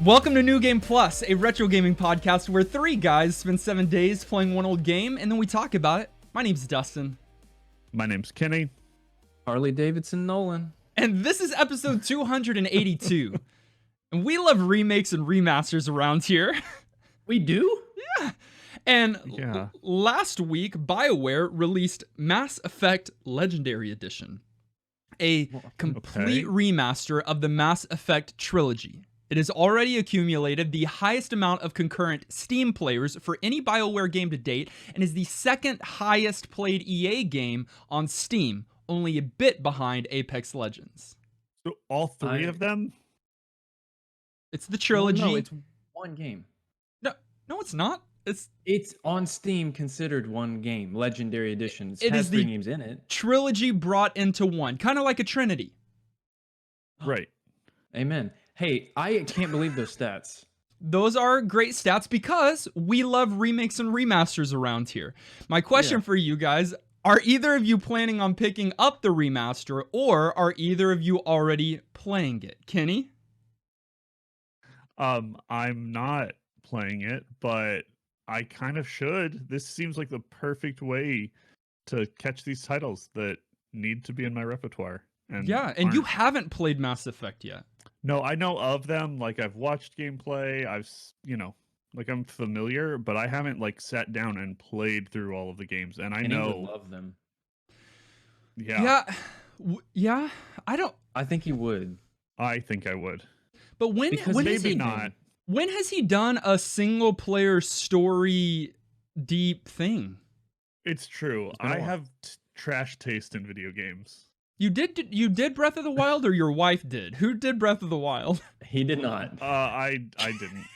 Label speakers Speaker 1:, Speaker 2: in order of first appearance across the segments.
Speaker 1: Welcome to New Game Plus, a retro gaming podcast where three guys spend 7 days playing one old game and then we talk about it. My name's Dustin.
Speaker 2: My name's Kenny.
Speaker 3: Harley Davidson Nolan.
Speaker 1: And this is episode 282. And we love remakes and remasters around here.
Speaker 3: We do?
Speaker 1: Yeah. And last week, BioWare released Mass Effect Legendary Edition, a complete remaster of the Mass Effect trilogy. It has already accumulated the highest amount of concurrent Steam players for any BioWare game to date, and is the second highest played EA game on Steam, only a bit behind Apex Legends.
Speaker 2: So all three of them?
Speaker 1: It's the trilogy.
Speaker 3: No, it's one game.
Speaker 1: No, it's not.
Speaker 3: It's on Steam considered one game. Legendary Edition. It has three games in it.
Speaker 1: Trilogy brought into one, kind of like a Trinity.
Speaker 2: Right.
Speaker 3: Amen. Hey, I can't believe those stats.
Speaker 1: Those are great stats because we love remakes and remasters around here. My question for you guys, are either of you planning on picking up the remaster, or are either of you already playing it? Kenny?
Speaker 2: I'm not playing it, but I kind of should. This seems like the perfect way to catch these titles that need to be in my repertoire. And
Speaker 1: you haven't played Mass Effect yet.
Speaker 2: No, I know of them. Like, I've watched gameplay. I'm familiar, but I haven't sat down and played through all of the games. And I know
Speaker 3: love them.
Speaker 2: Yeah.
Speaker 1: Yeah.
Speaker 3: I think he would.
Speaker 2: I think I would.
Speaker 1: But when
Speaker 2: maybe not.
Speaker 1: When has he done a single player story deep thing?
Speaker 2: It's true. I have trash taste in video games.
Speaker 1: You did Breath of the Wild, or your wife did? Who did Breath of the Wild?
Speaker 3: He did not.
Speaker 2: I didn't.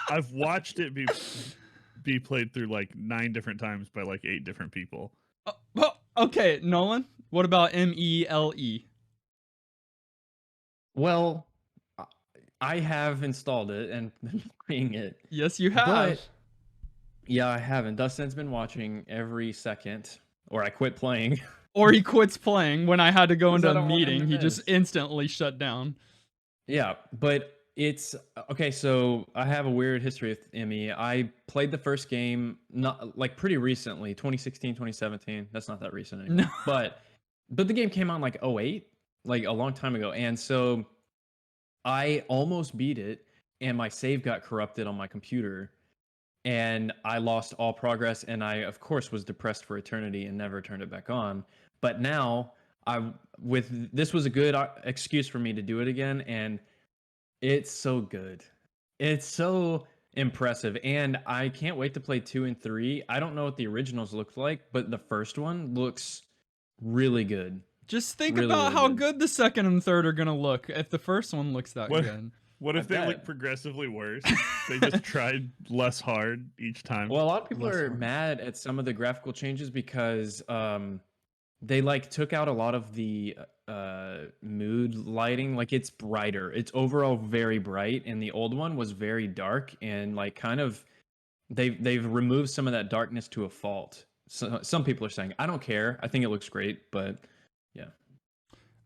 Speaker 2: I've watched it be played through 9 different times by 8 different people.
Speaker 1: Okay, Nolan. What about MELE?
Speaker 3: Well, I have installed it and been playing it.
Speaker 1: Yes, you have.
Speaker 3: But, yeah, I haven't. Dustin's been watching every second, or I quit playing.
Speaker 1: Or he quits playing when I had to go into a meeting. He just instantly shut down.
Speaker 3: Yeah, but it's okay. So I have a weird history with ME. I played the first game pretty recently, 2016, 2017. That's not that recent anymore. No. But the game came out in 08, a long time ago. And so I almost beat it, and my save got corrupted on my computer, and I lost all progress, and I, of course, was depressed for eternity and never turned it back on. But now, this was a good excuse for me to do it again, and it's so good. It's so impressive, and I can't wait to play 2 and 3. I don't know what the originals looked like, but the first one looks really good.
Speaker 1: Just think about how good the second and third are going to look if the first one looks that good.
Speaker 2: What if they look progressively worse? They just tried less hard each time.
Speaker 3: Well, a lot of people are mad at some of the graphical changes because they took out a lot of the mood lighting. It's brighter. It's overall very bright, and the old one was very dark and they've removed some of that darkness to a fault. So some people are saying, I don't care. I think it looks great, but yeah.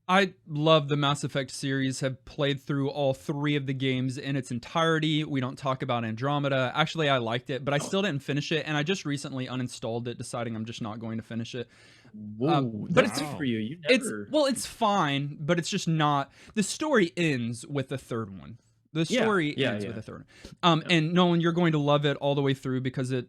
Speaker 1: I love the Mass Effect series, have played through all 3 of the games in its entirety. We don't talk about Andromeda. Actually, I liked it, but I still didn't finish it, and I just recently uninstalled it, deciding I'm just not going to finish it.
Speaker 3: Whoa, but it's for you. You never...
Speaker 1: It's fine, but it's just not. The story ends with the third one. The story ends with the third one. And Nolan, you're going to love it all the way through because it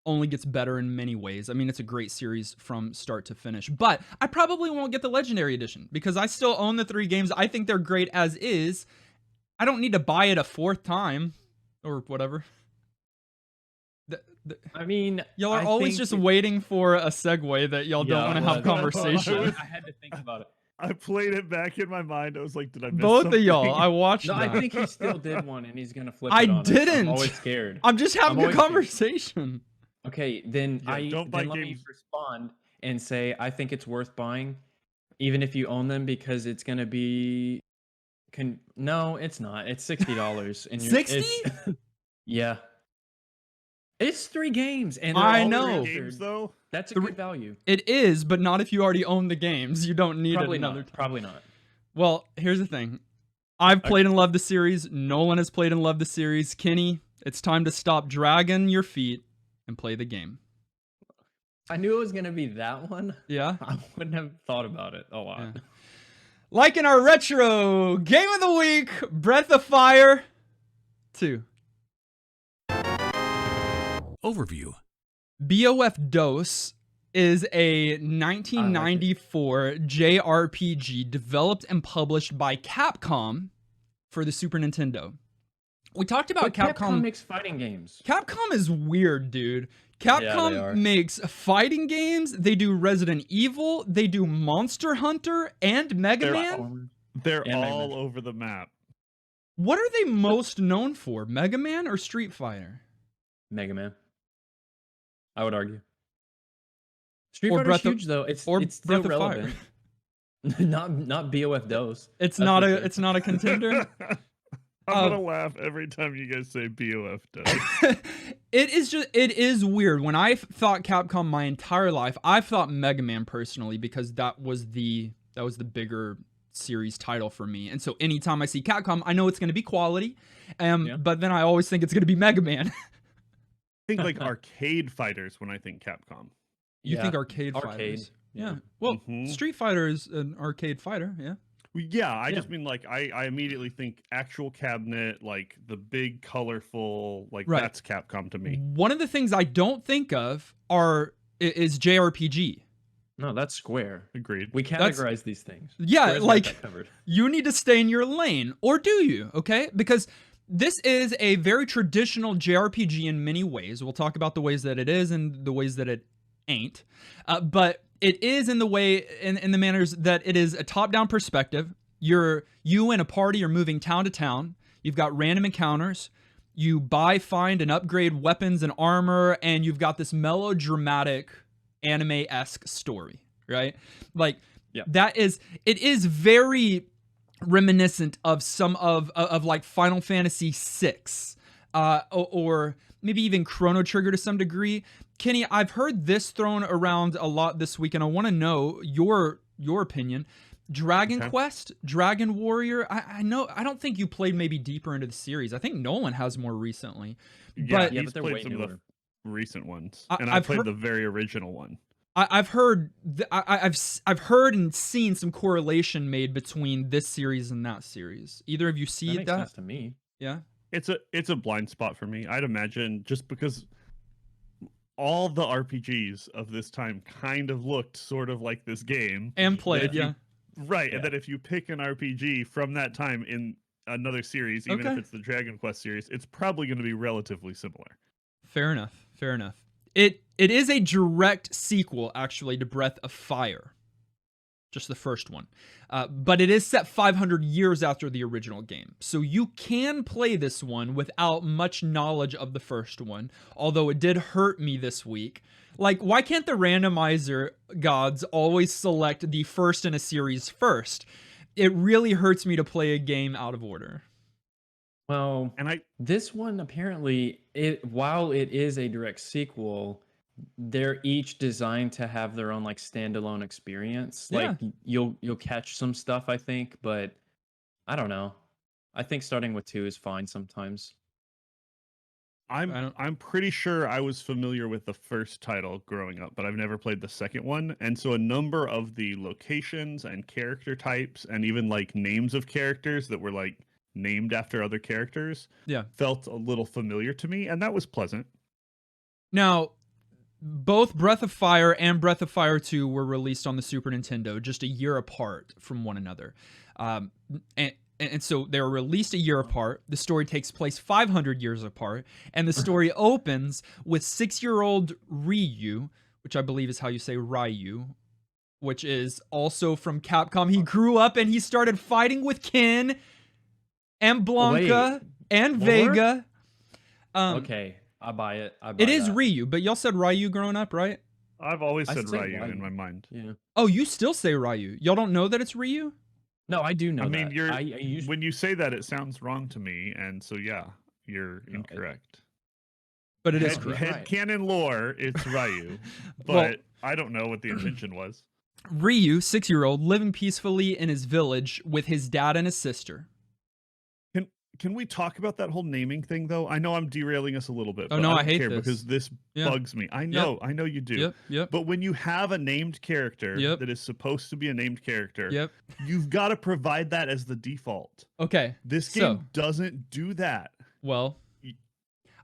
Speaker 1: only gets better in many ways. I mean, it's a great series from start to finish. But I probably won't get the Legendary Edition because I still own the 3 games. I think they're great as is. I don't need to buy it a 4th time or whatever.
Speaker 3: I mean,
Speaker 1: y'all are always just waiting for a segue that y'all don't want to have conversation.
Speaker 3: I had to think about it.
Speaker 2: I played it back in my mind. I was like, did I miss
Speaker 1: both
Speaker 2: something?
Speaker 1: of y'all? I watched.
Speaker 3: No,
Speaker 1: that.
Speaker 3: I think he still did one, and he's gonna flip.
Speaker 1: I
Speaker 3: it on
Speaker 1: didn't.
Speaker 3: I'm always scared.
Speaker 1: I'm just having a conversation.
Speaker 3: Okay, then let me respond and say I think it's worth buying, even if you own them, because it's gonna be. No, it's not. It's $60. And
Speaker 1: 60?
Speaker 3: Yeah. It's 3 games, and
Speaker 1: I know.
Speaker 2: 3 games, though.
Speaker 3: That's a good value.
Speaker 1: It is, but not if you already own the games. You don't need another.
Speaker 3: Probably not.
Speaker 1: Well, here's the thing. I've played and loved the series. Nolan has played and loved the series. Kenny, it's time to stop dragging your feet and play the game.
Speaker 3: I knew it was going to be that one.
Speaker 1: Yeah?
Speaker 3: I wouldn't have thought about it a lot.
Speaker 1: Yeah. Like in our retro game of the week, Breath of Fire 2.
Speaker 4: Overview.
Speaker 1: BOF DOS is a 1994 JRPG developed and published by Capcom for the Super Nintendo. We talked about
Speaker 3: Capcom makes fighting games.
Speaker 1: Capcom is weird, dude. Capcom makes fighting games. They do Resident Evil. They do Monster Hunter and Mega Man.
Speaker 2: They're all over the map.
Speaker 1: What are they most known for? Mega Man or Street Fighter?
Speaker 3: Mega Man. I would argue. Street Fighter's huge though. It's still relevant. not BOF DOS.
Speaker 1: It's not a contender.
Speaker 2: I'm gonna laugh every time you guys say BOF DOS.
Speaker 1: It is weird. When I've thought Capcom my entire life, I've thought Mega Man personally because that was the bigger series title for me. And so anytime I see Capcom, I know it's gonna be quality. But then I always think it's gonna be Mega Man.
Speaker 2: I think like arcade fighters when I think Capcom.
Speaker 1: You think arcade fighters? Yeah. Well, Street Fighter is an arcade fighter. Yeah.
Speaker 2: Yeah, I just mean like I immediately think actual cabinet, like the big colorful, like that's Capcom to me.
Speaker 1: One of the things I don't think of is JRPG.
Speaker 3: No, that's Square.
Speaker 2: Agreed.
Speaker 3: We categorize these things.
Speaker 1: Yeah, like you need to stay in your lane, or do you? Okay, because this is a very traditional JRPG in many ways. We'll talk about the ways that it is and the ways that it ain't. But it is in the way, in the manners that it is a top-down perspective. You and a party are moving town to town. You've got random encounters. You buy, find, and upgrade weapons and armor, and you've got this melodramatic anime-esque story, right? Like it is very reminiscent of some of like Final Fantasy VI, or maybe even Chrono Trigger to some degree. Kenny, I've heard this thrown around a lot this week, and I want to know your opinion. Dragon Quest, Dragon Warrior. I know. I don't think you played maybe deeper into the series. I think Nolan has more recently.
Speaker 2: But he's played some of the recent ones, and I've played the very original one.
Speaker 1: I've heard I've heard and seen some correlation made between this series and that series. Either of you see that?
Speaker 3: Makes sense to me.
Speaker 1: Yeah.
Speaker 2: It's a blind spot for me. I'd imagine just because all the RPGs of this time kind of looked sort of like this game.
Speaker 1: And played,
Speaker 2: Right, and that if you pick an RPG from that time in another series, even if it's the Dragon Quest series, it's probably going to be relatively similar.
Speaker 1: Fair enough. It is a direct sequel, actually, to Breath of Fire. Just the first one. But it is set 500 years after the original game. So you can play this one without much knowledge of the first one. Although it did hurt me this week. Like, why can't the randomizer gods always select the first in a series first? It really hurts me to play a game out of order.
Speaker 3: Well, this one apparently, while it is a direct sequel, they're each designed to have their own like standalone experience. Like you'll catch some stuff, I think, but I don't know. I think starting with 2 is fine sometimes.
Speaker 2: I'm pretty sure I was familiar with the first title growing up, but I've never played the second one. And so a number of the locations and character types and even like names of characters that were like named after other characters felt a little familiar to me, and that was pleasant. Now,
Speaker 1: both Breath of Fire and Breath of Fire 2 were released on the Super Nintendo just a year apart from one another. And so they were released a year apart. The story takes place 500 years apart. And the story opens with 6-year-old Ryu, which I believe is how you say Ryu, which is also from Capcom. He grew up and he started fighting with Ken and Blanca and Vega.
Speaker 3: Okay, I buy it.
Speaker 1: It is Ryu, but y'all said Ryu growing up, right?
Speaker 2: I've always said Ryu in my mind.
Speaker 3: Yeah.
Speaker 1: Oh, you still say Ryu? Y'all don't know that it's Ryu?
Speaker 3: No, I do know.
Speaker 2: I mean, when you say that, it sounds wrong to me, and so you're incorrect.
Speaker 1: But it is correct.
Speaker 2: Headcanon lore, it's Ryu, but I don't know what the intention was.
Speaker 1: Ryu, 6-year-old, living peacefully in his village with his dad and his sister.
Speaker 2: Can we talk about that whole naming thing though? I know I'm derailing us a little bit.
Speaker 1: Oh
Speaker 2: but
Speaker 1: no,
Speaker 2: I
Speaker 1: I
Speaker 2: don't
Speaker 1: hate
Speaker 2: care
Speaker 1: this
Speaker 2: because this bugs me. I know you do.
Speaker 1: Yep.
Speaker 2: But when you have a named character that is supposed to be a named character, you've got to provide that as the default.
Speaker 1: Okay.
Speaker 2: This game doesn't do that.
Speaker 1: Well,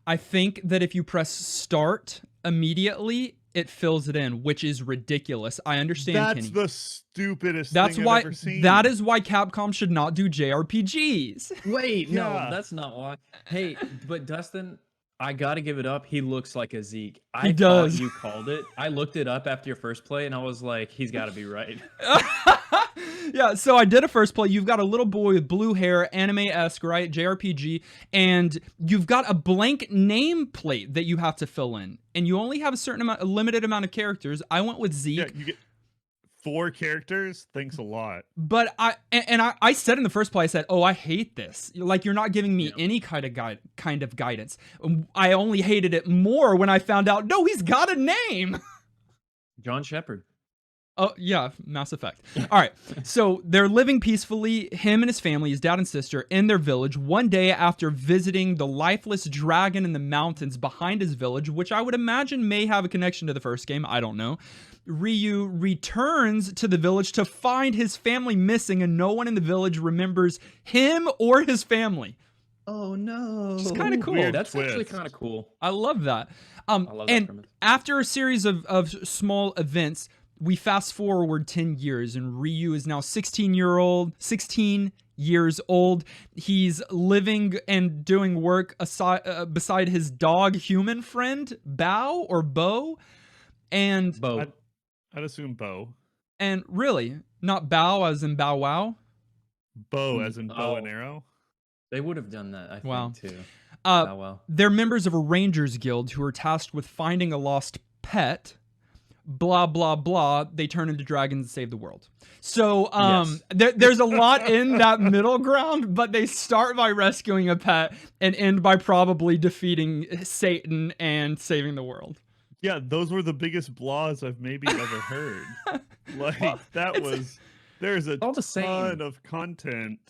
Speaker 1: I think that if you press start immediately, it fills it in, which is ridiculous. I understand,
Speaker 2: That's
Speaker 1: Kenny.
Speaker 2: the stupidest
Speaker 1: That's
Speaker 2: thing
Speaker 1: why,
Speaker 2: I've ever seen.
Speaker 1: That is why Capcom should not do JRPGs.
Speaker 3: Wait, no, that's not why. Hey, but Dustin, I gotta give it up. He looks like a Zeke. I thought you called it. I looked it up after your first play, and I was like, he's got to be right.
Speaker 1: Yeah, so I did a first play. You've got a little boy with blue hair, anime-esque, right? JRPG, and you've got a blank nameplate that you have to fill in, and you only have a limited amount of characters. I went with Zeke.
Speaker 2: Yeah, you get 4 characters. Thanks a lot.
Speaker 1: But I said in the first play, I said, "Oh, I hate this. Like, you're not giving me any kind of guidance." I only hated it more when I found out, no, he's got a name.
Speaker 3: John Shepard.
Speaker 1: Oh, yeah, Mass Effect. All right, so they're living peacefully, him and his family, his dad and sister, in their village one day after visiting the lifeless dragon in the mountains behind his village, which I would imagine may have a connection to the first game. I don't know. Ryu returns to the village to find his family missing, and no one in the village remembers him or his family.
Speaker 3: Oh, no.
Speaker 1: Which is kind of cool.
Speaker 2: Weird
Speaker 3: That's
Speaker 2: twist.
Speaker 3: actually kind of cool.
Speaker 1: I love that.
Speaker 3: I love
Speaker 1: and
Speaker 3: that
Speaker 1: after a series of small events, we fast forward 10 years, and Ryu is now 16 years old. He's living and doing work beside his dog human friend, Bao or Bo. And
Speaker 3: Bo.
Speaker 2: I'd assume Bo.
Speaker 1: And really, not Bao as in Bow Wow?
Speaker 2: Bo as in bow and arrow?
Speaker 3: They would have done that, I think, too.
Speaker 1: Wow. They're members of a Rangers Guild who are tasked with finding a lost pet. Blah, blah, blah. They turn into dragons and save the world. So there's a lot in that middle ground, but they start by rescuing a pet and end by probably defeating Satan and saving the world.
Speaker 2: Yeah, those were the biggest blahs I've maybe ever heard. There's a ton of content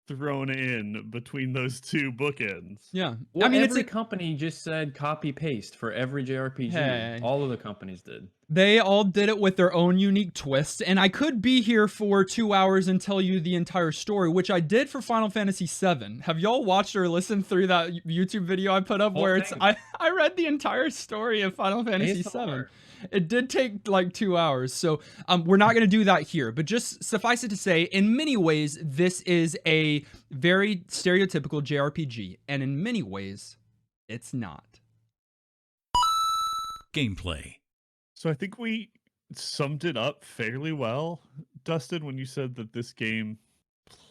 Speaker 2: thrown in between those two bookends.
Speaker 1: Yeah.
Speaker 3: Well, I mean, every company just said copy paste for every JRPG.
Speaker 1: Hey.
Speaker 3: All of the companies did.
Speaker 1: They all did it with their own unique twist, and I could be here for 2 hours and tell you the entire story, which I did for Final Fantasy VII. Have y'all watched or listened through that YouTube video I put up where I read the entire story of Final Fantasy VII. It did take like 2 hours, so we're not going to do that here. But just suffice it to say, in many ways, this is a very stereotypical JRPG, and in many ways, it's not.
Speaker 4: Gameplay.
Speaker 2: So I think we summed it up fairly well, Dustin, when you said that this game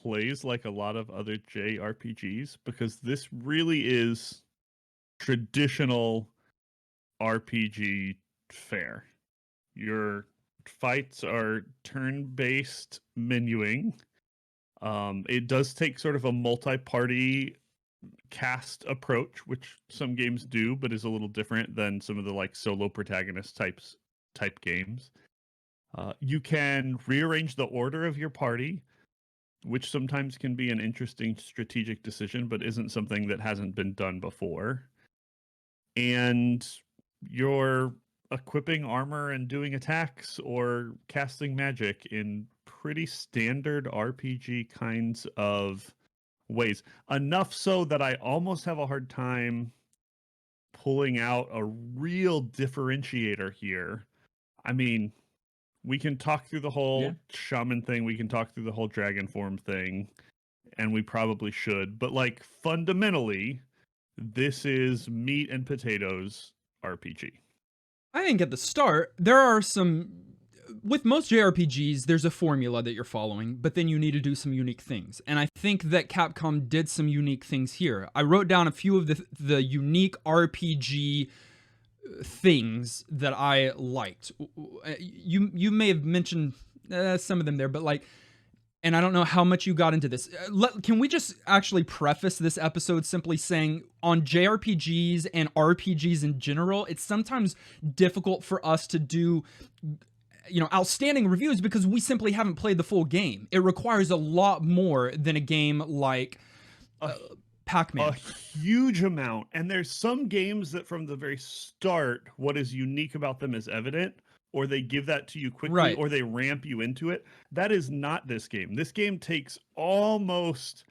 Speaker 2: plays like a lot of other JRPGs, because this really is traditional RPG fare. Your fights are turn-based menuing. It does take sort of a multi-party cast approach, which some games do, but is a little different than some of the like solo protagonist type games. You can rearrange the order of your party, which sometimes can be an interesting strategic decision, but isn't something that hasn't been done before. And you're equipping armor and doing attacks or casting magic in pretty standard RPG kinds of ways. Enough so that I almost have a hard time pulling out a real differentiator here. I mean, we can talk through the whole shaman thing, we can talk through the whole dragon form thing, and we probably should, but like fundamentally, this is meat and potatoes RPG.
Speaker 1: I think at the start, there are with most JRPGs, there's a formula that you're following, but then you need to do some unique things. And I think that Capcom did some unique things here. I wrote down a few of the unique RPG things that I liked. You may have mentioned some of them there, but like, and I don't know how much you got into this. Can we just actually preface this episode simply saying on JRPGs and RPGs in general, it's sometimes difficult for us to do, outstanding reviews because we simply haven't played the full game. It requires a lot more than a game like Pac-Man.
Speaker 2: A huge amount. And there's some games that from the very start, what is unique about them is evident, or they give that to you quickly,
Speaker 1: Right.
Speaker 2: or they ramp you into it. That is not this game. This game takes almost,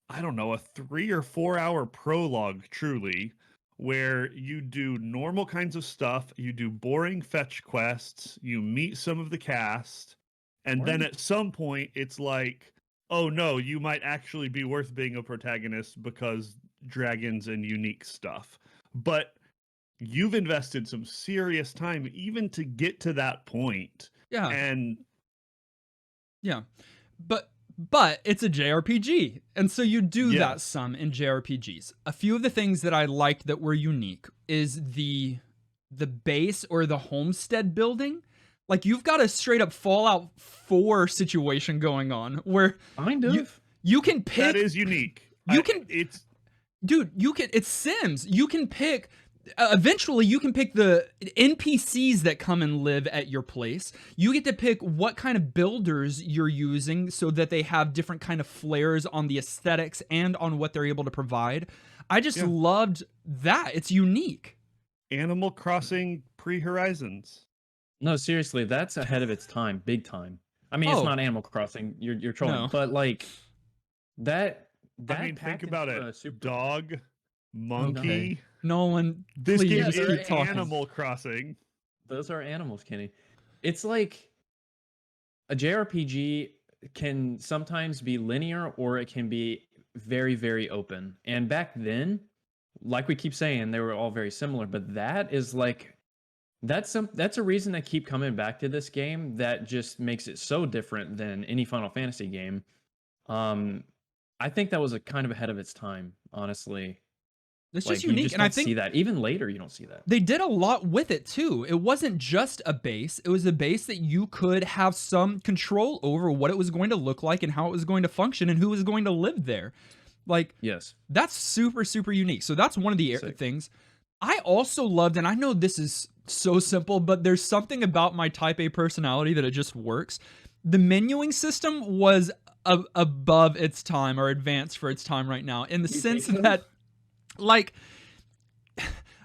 Speaker 2: I don't know, a 3 or 4 hour prologue, truly, where you do normal kinds of stuff, you do boring fetch quests, you meet some of the cast, and then at some point it's like, oh no, you might actually be worth being a protagonist because dragons and unique stuff. But you've invested some serious time even to get to that point.
Speaker 1: Yeah.
Speaker 2: And
Speaker 1: yeah. But it's a JRPG. And so you do that some in JRPGs. A few of the things that I liked that were unique is the base or the homestead building. Like, you've got a straight up Fallout 4 situation going on where
Speaker 3: kind of
Speaker 1: you can pick.
Speaker 2: That is unique.
Speaker 1: It's Sims. You can pick. Eventually, you can pick the NPCs that come and live at your place. You get to pick what kind of builders you're using so that they have different kind of flares on the aesthetics and on what they're able to provide. I just loved that. It's unique.
Speaker 2: Animal Crossing pre-Horizons.
Speaker 3: No, seriously, that's ahead of its time, big time. I mean, it's not Animal Crossing. You're trolling, but like that.
Speaker 2: I mean, think about it. Dog, monkey.
Speaker 1: Okay. Nolan,
Speaker 2: this game is
Speaker 1: keep
Speaker 2: Animal Crossing.
Speaker 3: Those are animals, Kenny. It's like a JRPG can sometimes be linear or it can be very, very open. And back then, like we keep saying, they were all very similar. But that is like that's a reason I keep coming back to this game. That just makes it so different than any Final Fantasy game. I think that was a kind of ahead of its time, honestly.
Speaker 1: It's just unique, and I think
Speaker 3: see that even later you don't see that.
Speaker 1: They did a lot with it too. It wasn't just a base; it was a base that you could have some control over what it was going to look like and how it was going to function and who was going to live there. Like,
Speaker 3: yes,
Speaker 1: that's super, super unique. So that's one of the things. I also loved, and I know this is so simple, but there's something about my Type A personality that it just works. The menuing system was above its time, or advanced for its time right now, in the sense that, like,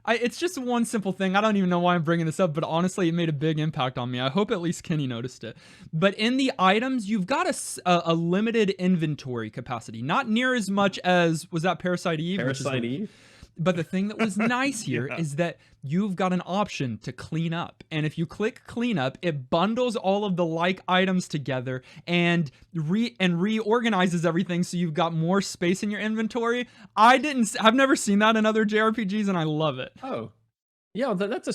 Speaker 1: it's just one simple thing. I don't even know why I'm bringing this up, but honestly, it made a big impact on me. I hope at least Kenny noticed it. But in the items, you've got a limited inventory capacity. Not near as much as, was that Parasite Eve?
Speaker 3: Parasite Eve?
Speaker 1: But the thing that was nice here is that you've got an option to clean up. And if you click clean up, it bundles all of the like items together and reorganizes everything so you've got more space in your inventory. I've never seen that in other JRPGs, and I love it.
Speaker 3: Oh. Yeah, that's a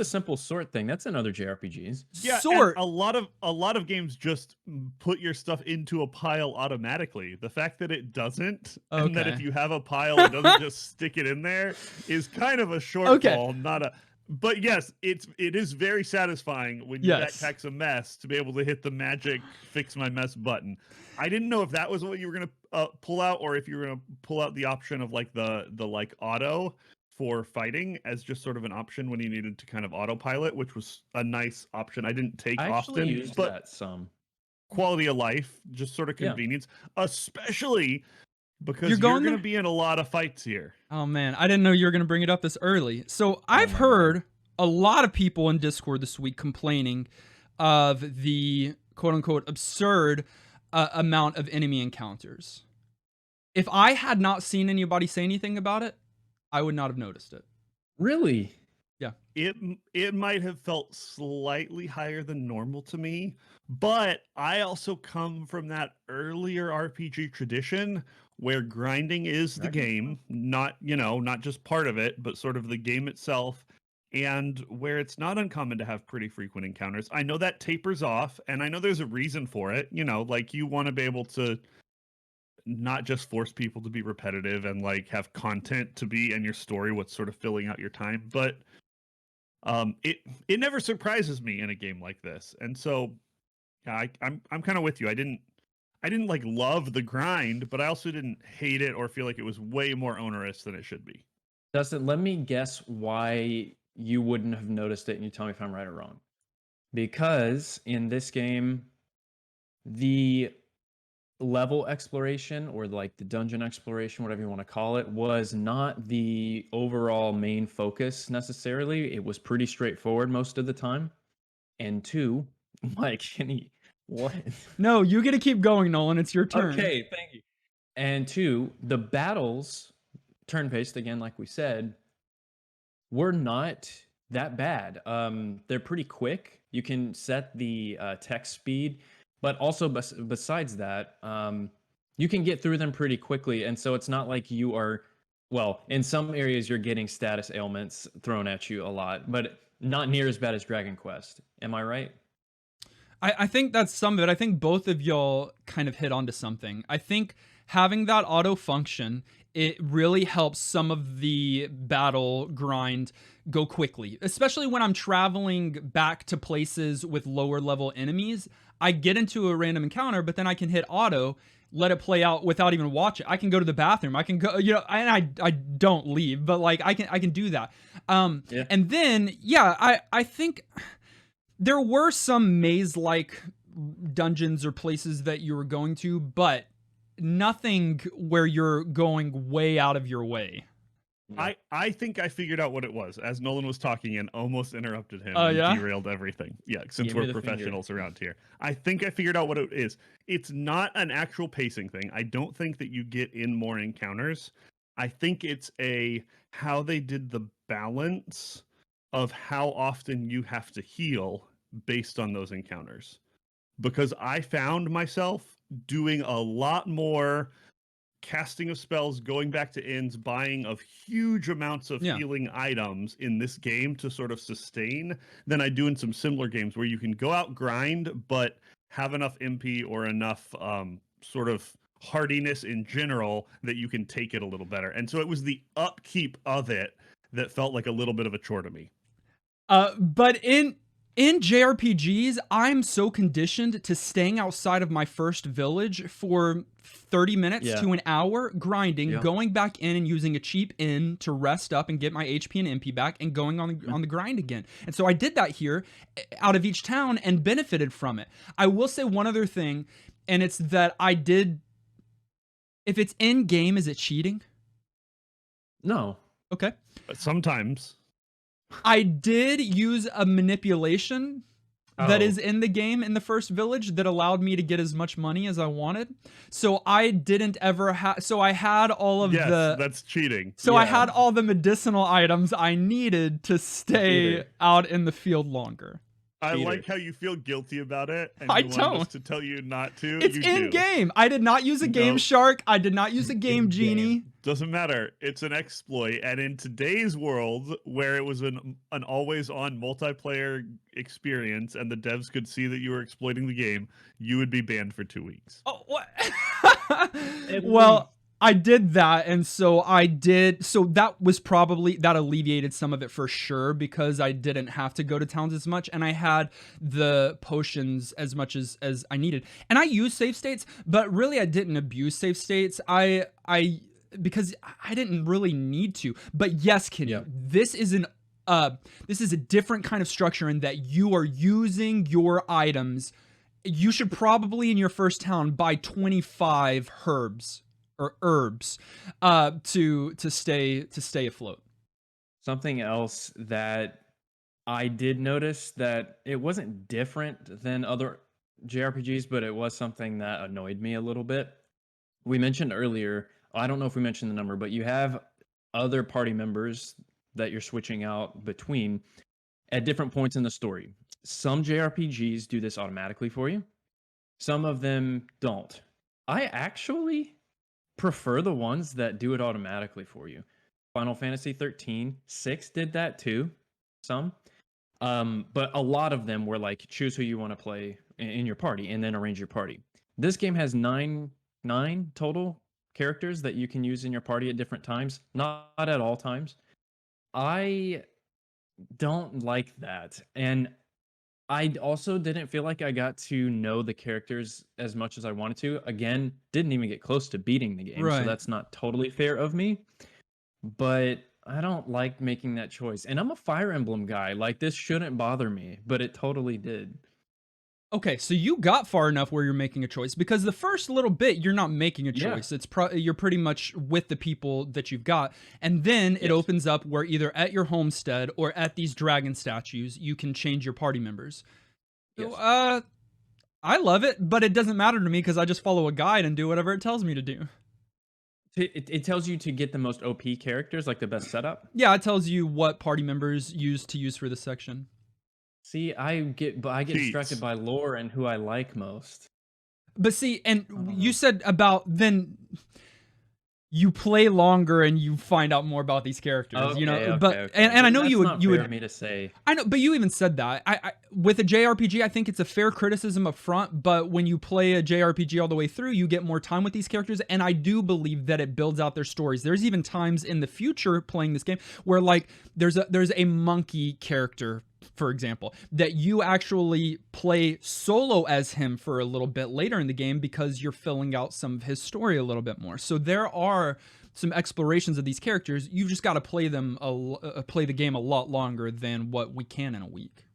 Speaker 3: simple sort thing. That's in other JRPGs.
Speaker 2: Yeah,
Speaker 1: sort.
Speaker 2: A lot of games just put your stuff into a pile automatically. The fact that it doesn't, and that if you have a pile, it doesn't just stick it in there, is kind of a shortfall, not a. But yes, it is very satisfying when your deck pack's a mess to be able to hit the magic fix my mess button. I didn't know if that was what you were gonna pull out, or if you were gonna pull out the option of like the like auto for fighting as just sort of an option when you needed to kind of autopilot, which was a nice option. I didn't take often,
Speaker 3: used
Speaker 2: but
Speaker 3: that some.
Speaker 2: Quality of life, just sort of convenience, especially because you're
Speaker 1: going
Speaker 2: to be in a lot of fights here.
Speaker 1: Oh man, I didn't know you were going to bring it up this early. So I've heard a lot of people in Discord this week complaining of the quote-unquote absurd amount of enemy encounters. If I had not seen anybody say anything about it, I would not have noticed it.
Speaker 3: Really?
Speaker 1: Yeah.
Speaker 2: It might have felt slightly higher than normal to me, but I also come from that earlier RPG tradition where grinding is the game, not just part of it, but sort of the game itself, and where it's not uncommon to have pretty frequent encounters. I know that tapers off, and I know there's a reason for it. Like you want to be able to not just force people to be repetitive and like have content to be in your story, what's sort of filling out your time. But it never surprises me in a game like this. And so I'm kind of with you. I didn't like love the grind, but I also didn't hate it or feel like it was way more onerous than it should be.
Speaker 3: Dustin, let me guess why you wouldn't have noticed it, and you tell me if I'm right or wrong. Because in this game, the level exploration, or like the dungeon exploration, whatever you want to call it, was not the overall main focus necessarily. It was pretty straightforward most of the time. And two, Mike, what?
Speaker 1: No, you get to keep going, Nolan. It's your turn.
Speaker 3: Okay, thank you. And two, the battles, turn-based again, like we said, were not that bad. They're pretty quick. You can set the text speed, but also besides that, you can get through them pretty quickly. And so it's not like you are, well, in some areas you're getting status ailments thrown at you a lot, but not near as bad as Dragon Quest. Am I right?
Speaker 1: I think that's some of it. I think both of y'all kind of hit onto something. I think having that auto function, it really helps some of the battle grind go quickly, especially when I'm traveling back to places with lower level enemies. I get into a random encounter, but then I can hit auto, let it play out without even watching. I can go to the bathroom. I can go, and I don't leave, but like I can do that.
Speaker 3: Yeah.
Speaker 1: And then I think there were some maze-like dungeons or places that you were going to, but nothing where you're going way out of your way.
Speaker 2: I think I figured out what it was as Nolan was talking and almost interrupted him
Speaker 1: Oh,
Speaker 2: and
Speaker 1: yeah?
Speaker 2: derailed everything. Yeah, since
Speaker 3: Give me
Speaker 2: we're
Speaker 3: the
Speaker 2: professionals around here. I think I figured out what it is. It's not an actual pacing thing. I don't think that you get in more encounters. I think it's how they did the balance of how often you have to heal based on those encounters. Because I found myself doing a lot more casting of spells, going back to inns, buying of huge amounts of healing items in this game to sort of sustain than I do in some similar games where you can go out grind, but have enough MP or enough sort of hardiness in general that you can take it a little better. And so it was the upkeep of it that felt like a little bit of a chore to me.
Speaker 1: But in JRPGs, I'm so conditioned to staying outside of my first village for 30 minutes to an hour, grinding, going back in and using a cheap inn to rest up and get my HP and MP back, and going on the grind again. And so I did that here out of each town and benefited from it. I will say one other thing, and it's that I did... If it's in-game, is it cheating?
Speaker 3: No.
Speaker 1: Okay.
Speaker 2: But sometimes...
Speaker 1: I did use a manipulation that is in the game in the first village that allowed me to get as much money as I wanted. So I didn't ever have... So I had all of the...
Speaker 2: that's cheating.
Speaker 1: So I had all the medicinal items I needed to stay out in the field longer.
Speaker 2: I like how you feel guilty about it. And
Speaker 1: I
Speaker 2: you want
Speaker 1: don't.
Speaker 2: us to tell you not to.
Speaker 1: It's in game. I did not use a game shark. I did not use a game genie.
Speaker 2: Doesn't matter. It's an exploit. And in today's world, where it was an always-on multiplayer experience, and the devs could see that you were exploiting the game, you would be banned for 2 weeks.
Speaker 1: Oh, what? Well, I did that, and so I did. So that was probably, that alleviated some of it for sure, because I didn't have to go to towns as much, and I had the potions as much as I needed. And I used save states, but really I didn't abuse save states. Because I didn't really need to. But yes, Kenny, this is a different kind of structure in that you are using your items. You should probably in your first town buy 25 herbs to stay afloat.
Speaker 3: Something else that I did notice, that it wasn't different than other JRPGs, but it was something that annoyed me a little bit. We mentioned earlier, I don't know if we mentioned the number, but you have other party members that you're switching out between at different points in the story. Some JRPGs do this automatically for you. Some of them don't. I actually prefer the ones that do it automatically for you. Final Fantasy 13, 6 did that too. Some. But a lot of them were like, choose who you want to play in your party and then arrange your party. This game has nine total characters that you can use in your party at different times. Not at all times. I don't like that. And I also didn't feel like I got to know the characters as much as I wanted to. Again, didn't even get close to beating the game, so that's not totally fair of me. But I don't like making that choice. And I'm a Fire Emblem guy. Like, this shouldn't bother me, but it totally did.
Speaker 1: Okay, so you got far enough where you're making a choice, because the first little bit you're not making a choice.
Speaker 3: Yeah.
Speaker 1: It's you're pretty much with the people that you've got, and then it opens up where either at your homestead or at these dragon statues you can change your party members.
Speaker 3: Yes.
Speaker 1: I love it, but it doesn't matter to me because I just follow a guide and do whatever it tells me to do.
Speaker 3: It tells you to get the most OP characters, like the best setup.
Speaker 1: Yeah, it tells you what party members use for this section.
Speaker 3: See, I get distracted by lore and who I like most.
Speaker 1: But see, and you said about then you play longer and you find out more about these characters,
Speaker 3: okay.
Speaker 1: And I know
Speaker 3: That's
Speaker 1: you would
Speaker 3: not fair for me to say.
Speaker 1: I know, but you even said that. I with a JRPG, I think it's a fair criticism up front, but when you play a JRPG all the way through, you get more time with these characters, and I do believe that it builds out their stories. There's even times in the future playing this game where like there's a monkey character, for example, that you actually play solo as him for a little bit later in the game because you're filling out some of his story a little bit more. So there are some explorations of these characters. You've just got to play them, play the game a lot longer than what we can in a week.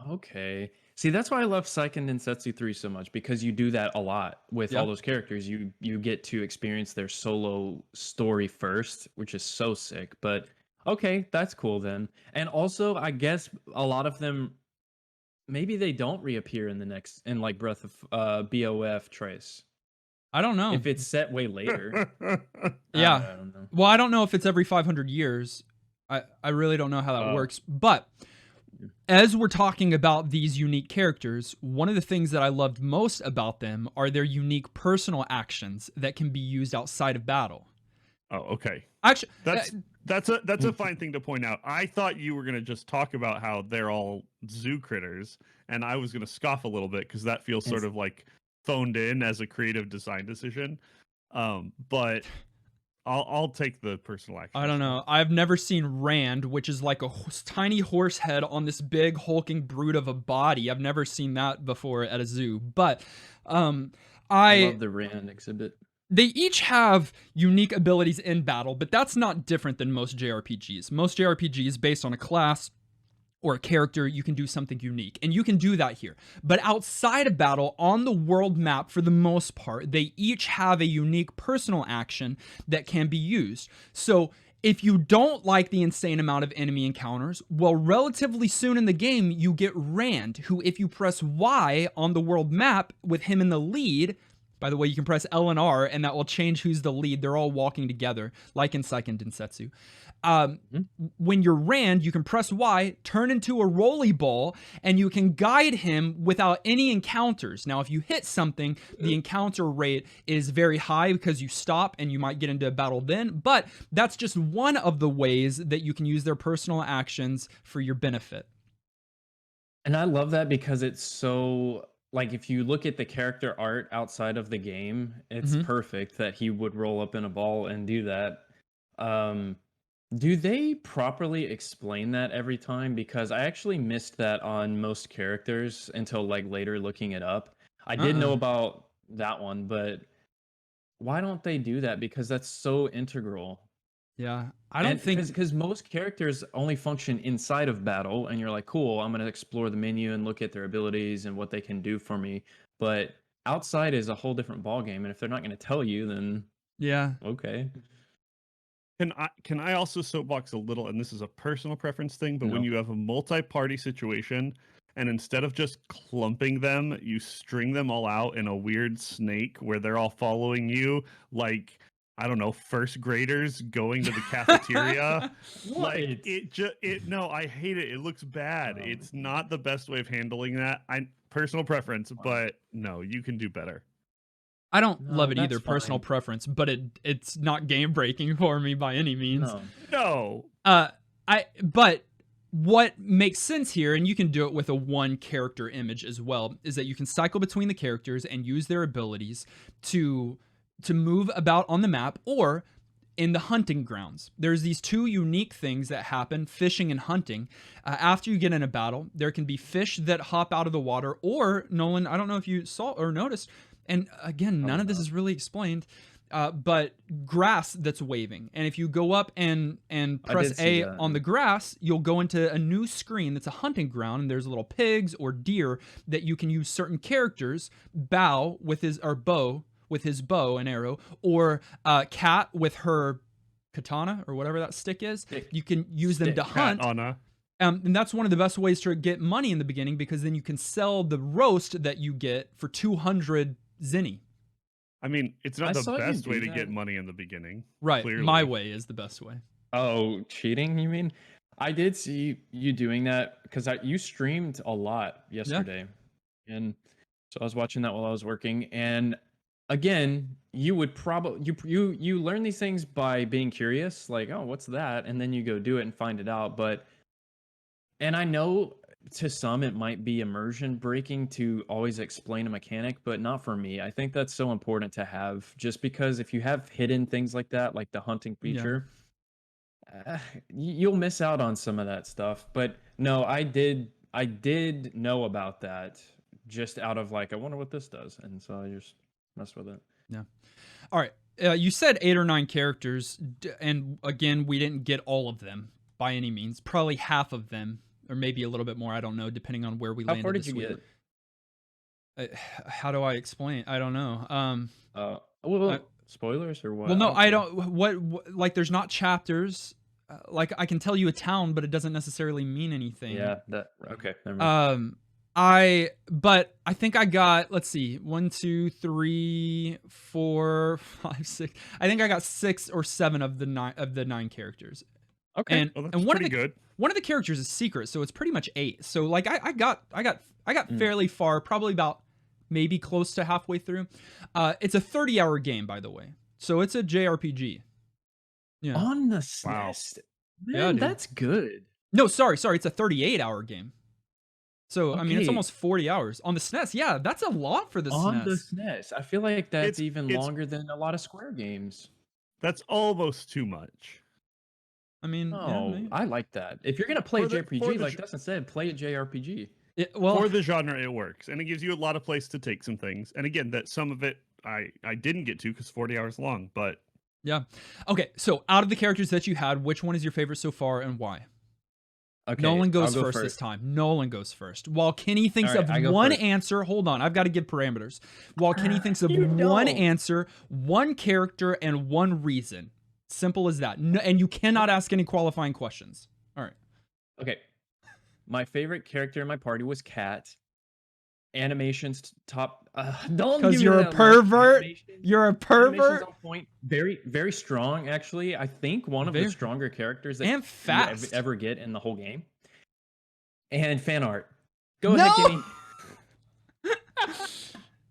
Speaker 3: Okay. See, that's why I love Seiken Densetsu 3 so much, because you do that a lot with all those characters. You get to experience their solo story first, which is so sick. But okay, that's cool then. And also, I guess a lot of them, maybe they don't reappear in like Breath of BOF Trace.
Speaker 1: I don't know.
Speaker 3: If it's set way later.
Speaker 1: Yeah.
Speaker 3: I don't know.
Speaker 1: Well, I don't know if it's every 500 years. I really don't know how that works. But as we're talking about these unique characters, one of the things that I loved most about them are their unique personal actions that can be used outside of battle.
Speaker 2: Oh, okay.
Speaker 1: Actually,
Speaker 2: that's a fine thing to point out. I thought you were going to just talk about how they're all zoo critters, and I was going to scoff a little bit because that feels sort of like phoned in as a creative design decision. But I'll take the personal action.
Speaker 1: I don't know. I've never seen Rand, which is like a tiny horse head on this big hulking brute of a body. I've never seen that before at a zoo. But I
Speaker 3: love the Rand exhibit.
Speaker 1: They each have unique abilities in battle, but that's not different than most JRPGs. Most JRPGs, based on a class or a character, you can do something unique, and you can do that here. But outside of battle, on the world map, for the most part, they each have a unique personal action that can be used. So if you don't like the insane amount of enemy encounters, well, relatively soon in the game, you get Rand, who, if you press Y on the world map with him in the lead. By the way, you can press L and R, and that will change who's the lead. They're all walking together, like in Seiken Densetsu. When you're Rand, you can press Y, turn into a rolly ball, and you can guide him without any encounters. Now, if you hit something, the encounter rate is very high because you stop and you might get into a battle then, but that's just one of the ways that you can use their personal actions for your benefit.
Speaker 3: And I love that because it's so... Like, if you look at the character art outside of the game, it's perfect that he would roll up in a ball and do that. Do they properly explain that every time? Because I actually missed that on most characters until, like, later looking it up. I did know about that one, but why don't they do that? Because that's so integral.
Speaker 1: Yeah, I don't think...
Speaker 3: Because most characters only function inside of battle, and you're like, cool, I'm going to explore the menu and look at their abilities and what they can do for me. But outside is a whole different ballgame, and if they're not going to tell you, then...
Speaker 1: Yeah.
Speaker 3: Okay.
Speaker 2: Can I also soapbox a little, and this is a personal preference thing, but when you have a multi-party situation, and instead of just clumping them, you string them all out in a weird snake where they're all following you, like... I don't know, first graders going to the cafeteria. Like no, I hate it. It looks bad. It's not the best way of handling that. Personal preference, but no, you can do better.
Speaker 1: I don't love it either, personal preference, but it's not game breaking for me by any means.
Speaker 2: No.
Speaker 1: But what makes sense here, and you can do it with a one character image as well, is that you can cycle between the characters and use their abilities to move about on the map or in the hunting grounds. There's these two unique things that happen, fishing and hunting. After you get in a battle, there can be fish that hop out of the water, or, Nolan, I don't know if you saw or noticed, and again, none of this is really explained, but grass that's waving. And if you go up and press A on the grass, you'll go into a new screen that's a hunting ground, and there's little pigs or deer that you can use certain characters, bow with his bow and arrow, or cat with her katana or whatever that stick is. You can use them to hunt. And that's one of the best ways to get money in the beginning, because then you can sell the roast that you get for 200 zenny.
Speaker 2: I mean, it's not the best way to get money in the beginning.
Speaker 1: Right.
Speaker 2: Clearly.
Speaker 1: My way is the best way.
Speaker 3: Oh, cheating, you mean? I did see you doing that because you streamed a lot yesterday. Yeah. And so I was watching that while I was working. And again, you would probably, you learn these things by being curious, like, oh, what's that? And then you go do it and find it out. And I know to some it might be immersion breaking to always explain a mechanic, but not for me. I think that's so important to have, just because if you have hidden things like that, like the hunting feature, you'll miss out on some of that stuff. But no, I did know about that just out of like, I wonder what this does. And so I just messed with it.
Speaker 1: Yeah. All right. You said 8 or 9 characters. And again, we didn't get all of them by any means. Probably half of them, or maybe a little bit more. I don't know, depending on where we landed.
Speaker 3: How far did you get?
Speaker 1: How do I explain? I don't know.
Speaker 3: Spoilers or what?
Speaker 1: Well, no, I don't. What like, there's not chapters. Like, I can tell you a town, but it doesn't necessarily mean anything.
Speaker 3: Yeah. Okay. Never mind.
Speaker 1: But I think I got, let's see, 1, 2, 3, 4, 5, 6. I think I got 6 or 7 of the 9 characters.
Speaker 3: Okay.
Speaker 1: And one of the characters is secret, so it's pretty much 8. So like, I got fairly far, probably about maybe close to halfway through. It's a 30-hour game, by the way. So it's a JRPG. Yeah.
Speaker 3: On the SNES. Wow. Man, yeah, that's good.
Speaker 1: No, sorry. It's a 38-hour game. So, okay. I mean, it's almost 40 hours. On the SNES, yeah, that's a lot for the SNES.
Speaker 3: On the SNES. I feel like that's even longer than a lot of Square games.
Speaker 2: That's almost too much.
Speaker 1: I mean,
Speaker 3: I like that. If you're going to play JRPG, like Dustin said, play a JRPG.
Speaker 2: For the genre, it works. And it gives you a lot of place to take some things. And again, that some of it I didn't get to because 40 hours long, but...
Speaker 1: Yeah. Okay, so out of the characters that you had, which one is your favorite so far and why? Okay, Nolan goes first this time. Nolan goes first. While Kenny thinks of one answer, hold on, I've got to give parameters. While Kenny thinks of one answer, one character, and one reason. Simple as that. No, and you cannot ask any qualifying questions. All right.
Speaker 3: Okay. My favorite character in my party was Cat. Animations top.
Speaker 1: Because you're a pervert. You're a pervert.
Speaker 3: On point. Very, very strong. Actually, I think one of the stronger characters that
Speaker 1: and fast.
Speaker 3: You ever get in the whole game. And fan art. Go ahead, Kenny.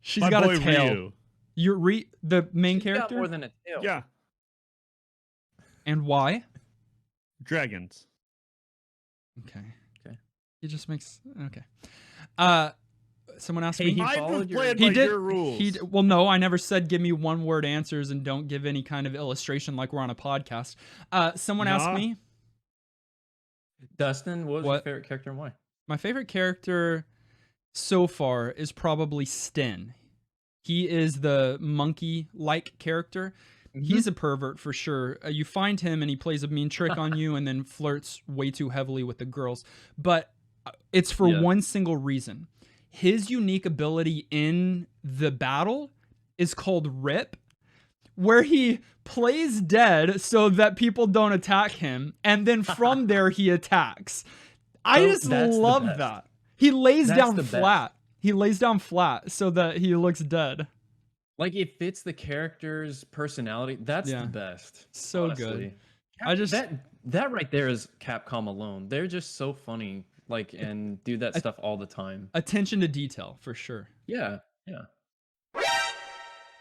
Speaker 1: She's got a tail. You're the main character.
Speaker 3: Got more than a tail.
Speaker 2: Yeah.
Speaker 1: And why?
Speaker 2: Dragons.
Speaker 1: Okay. It just makes okay. Someone asked me.
Speaker 2: He did your rules.
Speaker 1: Well, no, I never said give me one-word answers and don't give any kind of illustration like we're on a podcast. Someone asked me.
Speaker 3: Dustin, what was your favorite character and why?
Speaker 1: My favorite character so far is probably Sten. He is the monkey-like character. Mm-hmm. He's a pervert for sure. You find him and he plays a mean trick on you and then flirts way too heavily with the girls. But it's for one single reason. His unique ability in the battle is called Rip, where he plays dead so that people don't attack him, and then from there he attacks. I just love that. He lays down flat. He lays down flat so that he looks dead.
Speaker 3: Like, it fits the character's personality. That's the best.
Speaker 1: So honestly. Good.
Speaker 3: That right there is Capcom alone. They're just so funny. Like, and do that stuff all the time.
Speaker 1: Attention to detail, for sure.
Speaker 3: Yeah.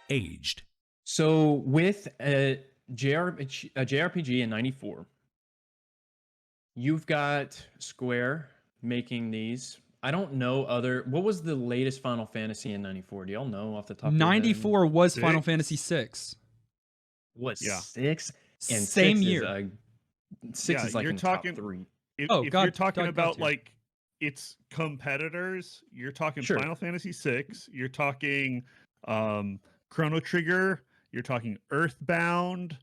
Speaker 4: Aged.
Speaker 3: So with a JRPG in 94, you've got Square making these. I don't know what was the latest Final Fantasy in 94? Do y'all know off the top of your head?
Speaker 1: 94 was Final Fantasy 6.
Speaker 3: Was 6? And
Speaker 1: same
Speaker 3: 6
Speaker 1: year.
Speaker 3: 6 is like in top 3.
Speaker 2: If you're talking about like its competitors, you're talking Final Fantasy VI, you're talking Chrono Trigger, You're talking Earthbound.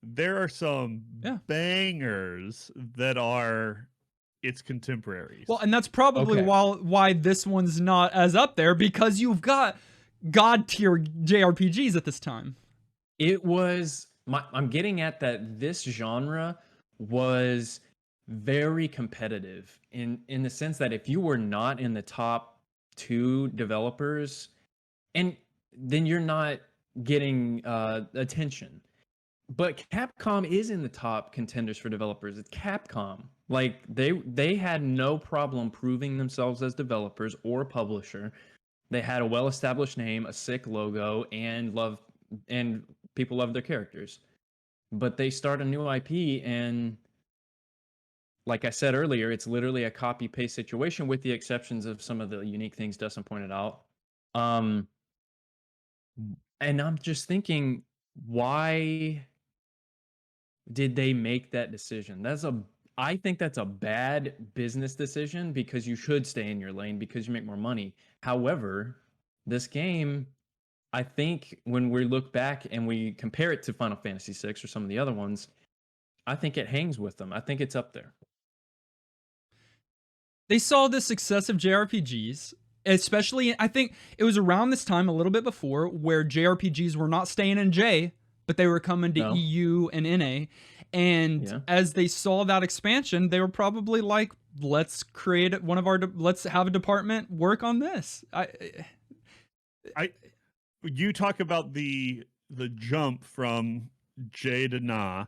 Speaker 2: There are some bangers that are its contemporaries.
Speaker 1: Well, and that's probably why this one's not as up there, because you've got god tier JRPGs at this time.
Speaker 3: It was I'm getting at that this genre was very competitive in the sense that if you were not in the top 2 developers, and then you're not getting attention. But Capcom is in the top contenders for developers. It's Capcom. Like they had no problem proving themselves as developers or publisher. They had a well-established name, a sick logo, and people love their characters. But they start a new IP, and like I said earlier, it's literally a copy-paste situation with the exceptions of some of the unique things Dustin pointed out. And I'm just thinking, why did they make that decision? I think that's a bad business decision, because you should stay in your lane because you make more money. However, this game, I think when we look back and we compare it to Final Fantasy VI or some of the other ones, I think it hangs with them. I think it's up there.
Speaker 1: They saw the success of JRPGs, especially, I think it was around this time, a little bit before, where JRPGs were not staying in J, but they were coming to EU and NA. And as they saw that expansion, they were probably like, let's create let's have a department work on this.
Speaker 2: You talk about the jump from J to Na,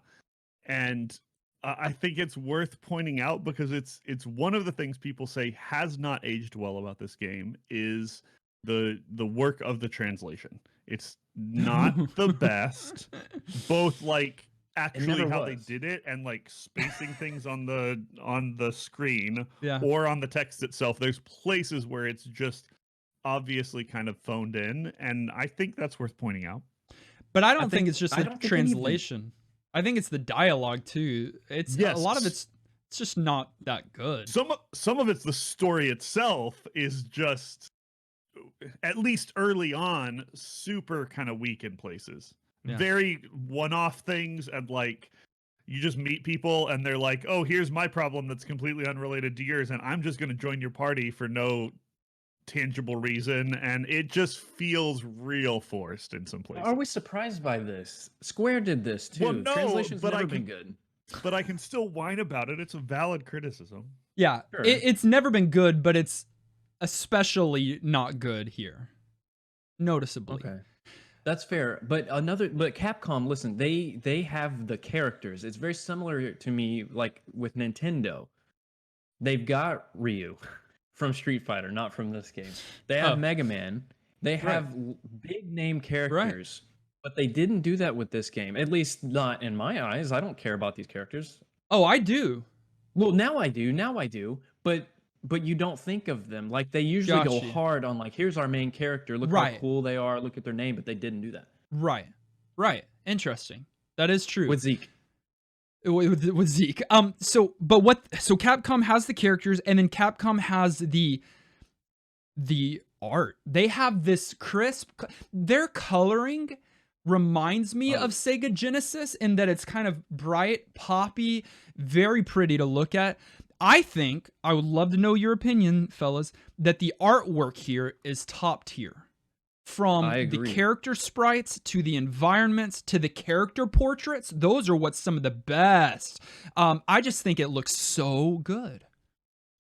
Speaker 2: and I think it's worth pointing out, because it's one of the things people say has not aged well about this game is the work of the translation. It's not the best, both like actually how they did it and like spacing things on the screen or on the text itself. There's places where it's just obviously kind of phoned in, and I think that's worth pointing out.
Speaker 1: But I don't think it's just the translation. I think it's the dialogue too. It's a lot of it's just not that good.
Speaker 2: Some of it's the story itself is just, at least early on, super kind of weak in places. Very one-off things, and like you just meet people and they're like, "Oh, here's my problem that's completely unrelated to yours, and I'm just going to join your party for no tangible reason," and it just feels real forced in some places.
Speaker 3: Are we surprised by this? Square did this too.
Speaker 2: Well, no,
Speaker 3: Translation's never been good.
Speaker 2: But I can still whine about it. It's a valid criticism.
Speaker 1: Yeah, sure. It's never been good, but it's especially not good here. Noticeably.
Speaker 3: Okay. That's fair. But Capcom, listen, they have the characters. It's very similar to me, like with Nintendo. They've got Ryu from Street Fighter, not from this game. They have Mega Man. They have big name characters, but they didn't do that with this game. At least not in my eyes. I don't care about these characters.
Speaker 1: Oh, I do.
Speaker 3: Well, now I do. But you don't think of them. Like, they usually go hard on, like, here's our main character. Look how cool they are. Look at their name. But they didn't do that.
Speaker 1: Right. Interesting. That is true.
Speaker 3: With Zeke.
Speaker 1: With Zeke. So Capcom has the characters, and then Capcom has the art. They have this crisp, their coloring reminds me of Sega Genesis in that it's kind of bright, poppy, very pretty to look at. I think, I would love to know your opinion, fellas, that the artwork here is top tier. From the character sprites to the environments to the character portraits, those are what's some of the best. I just think it looks so good.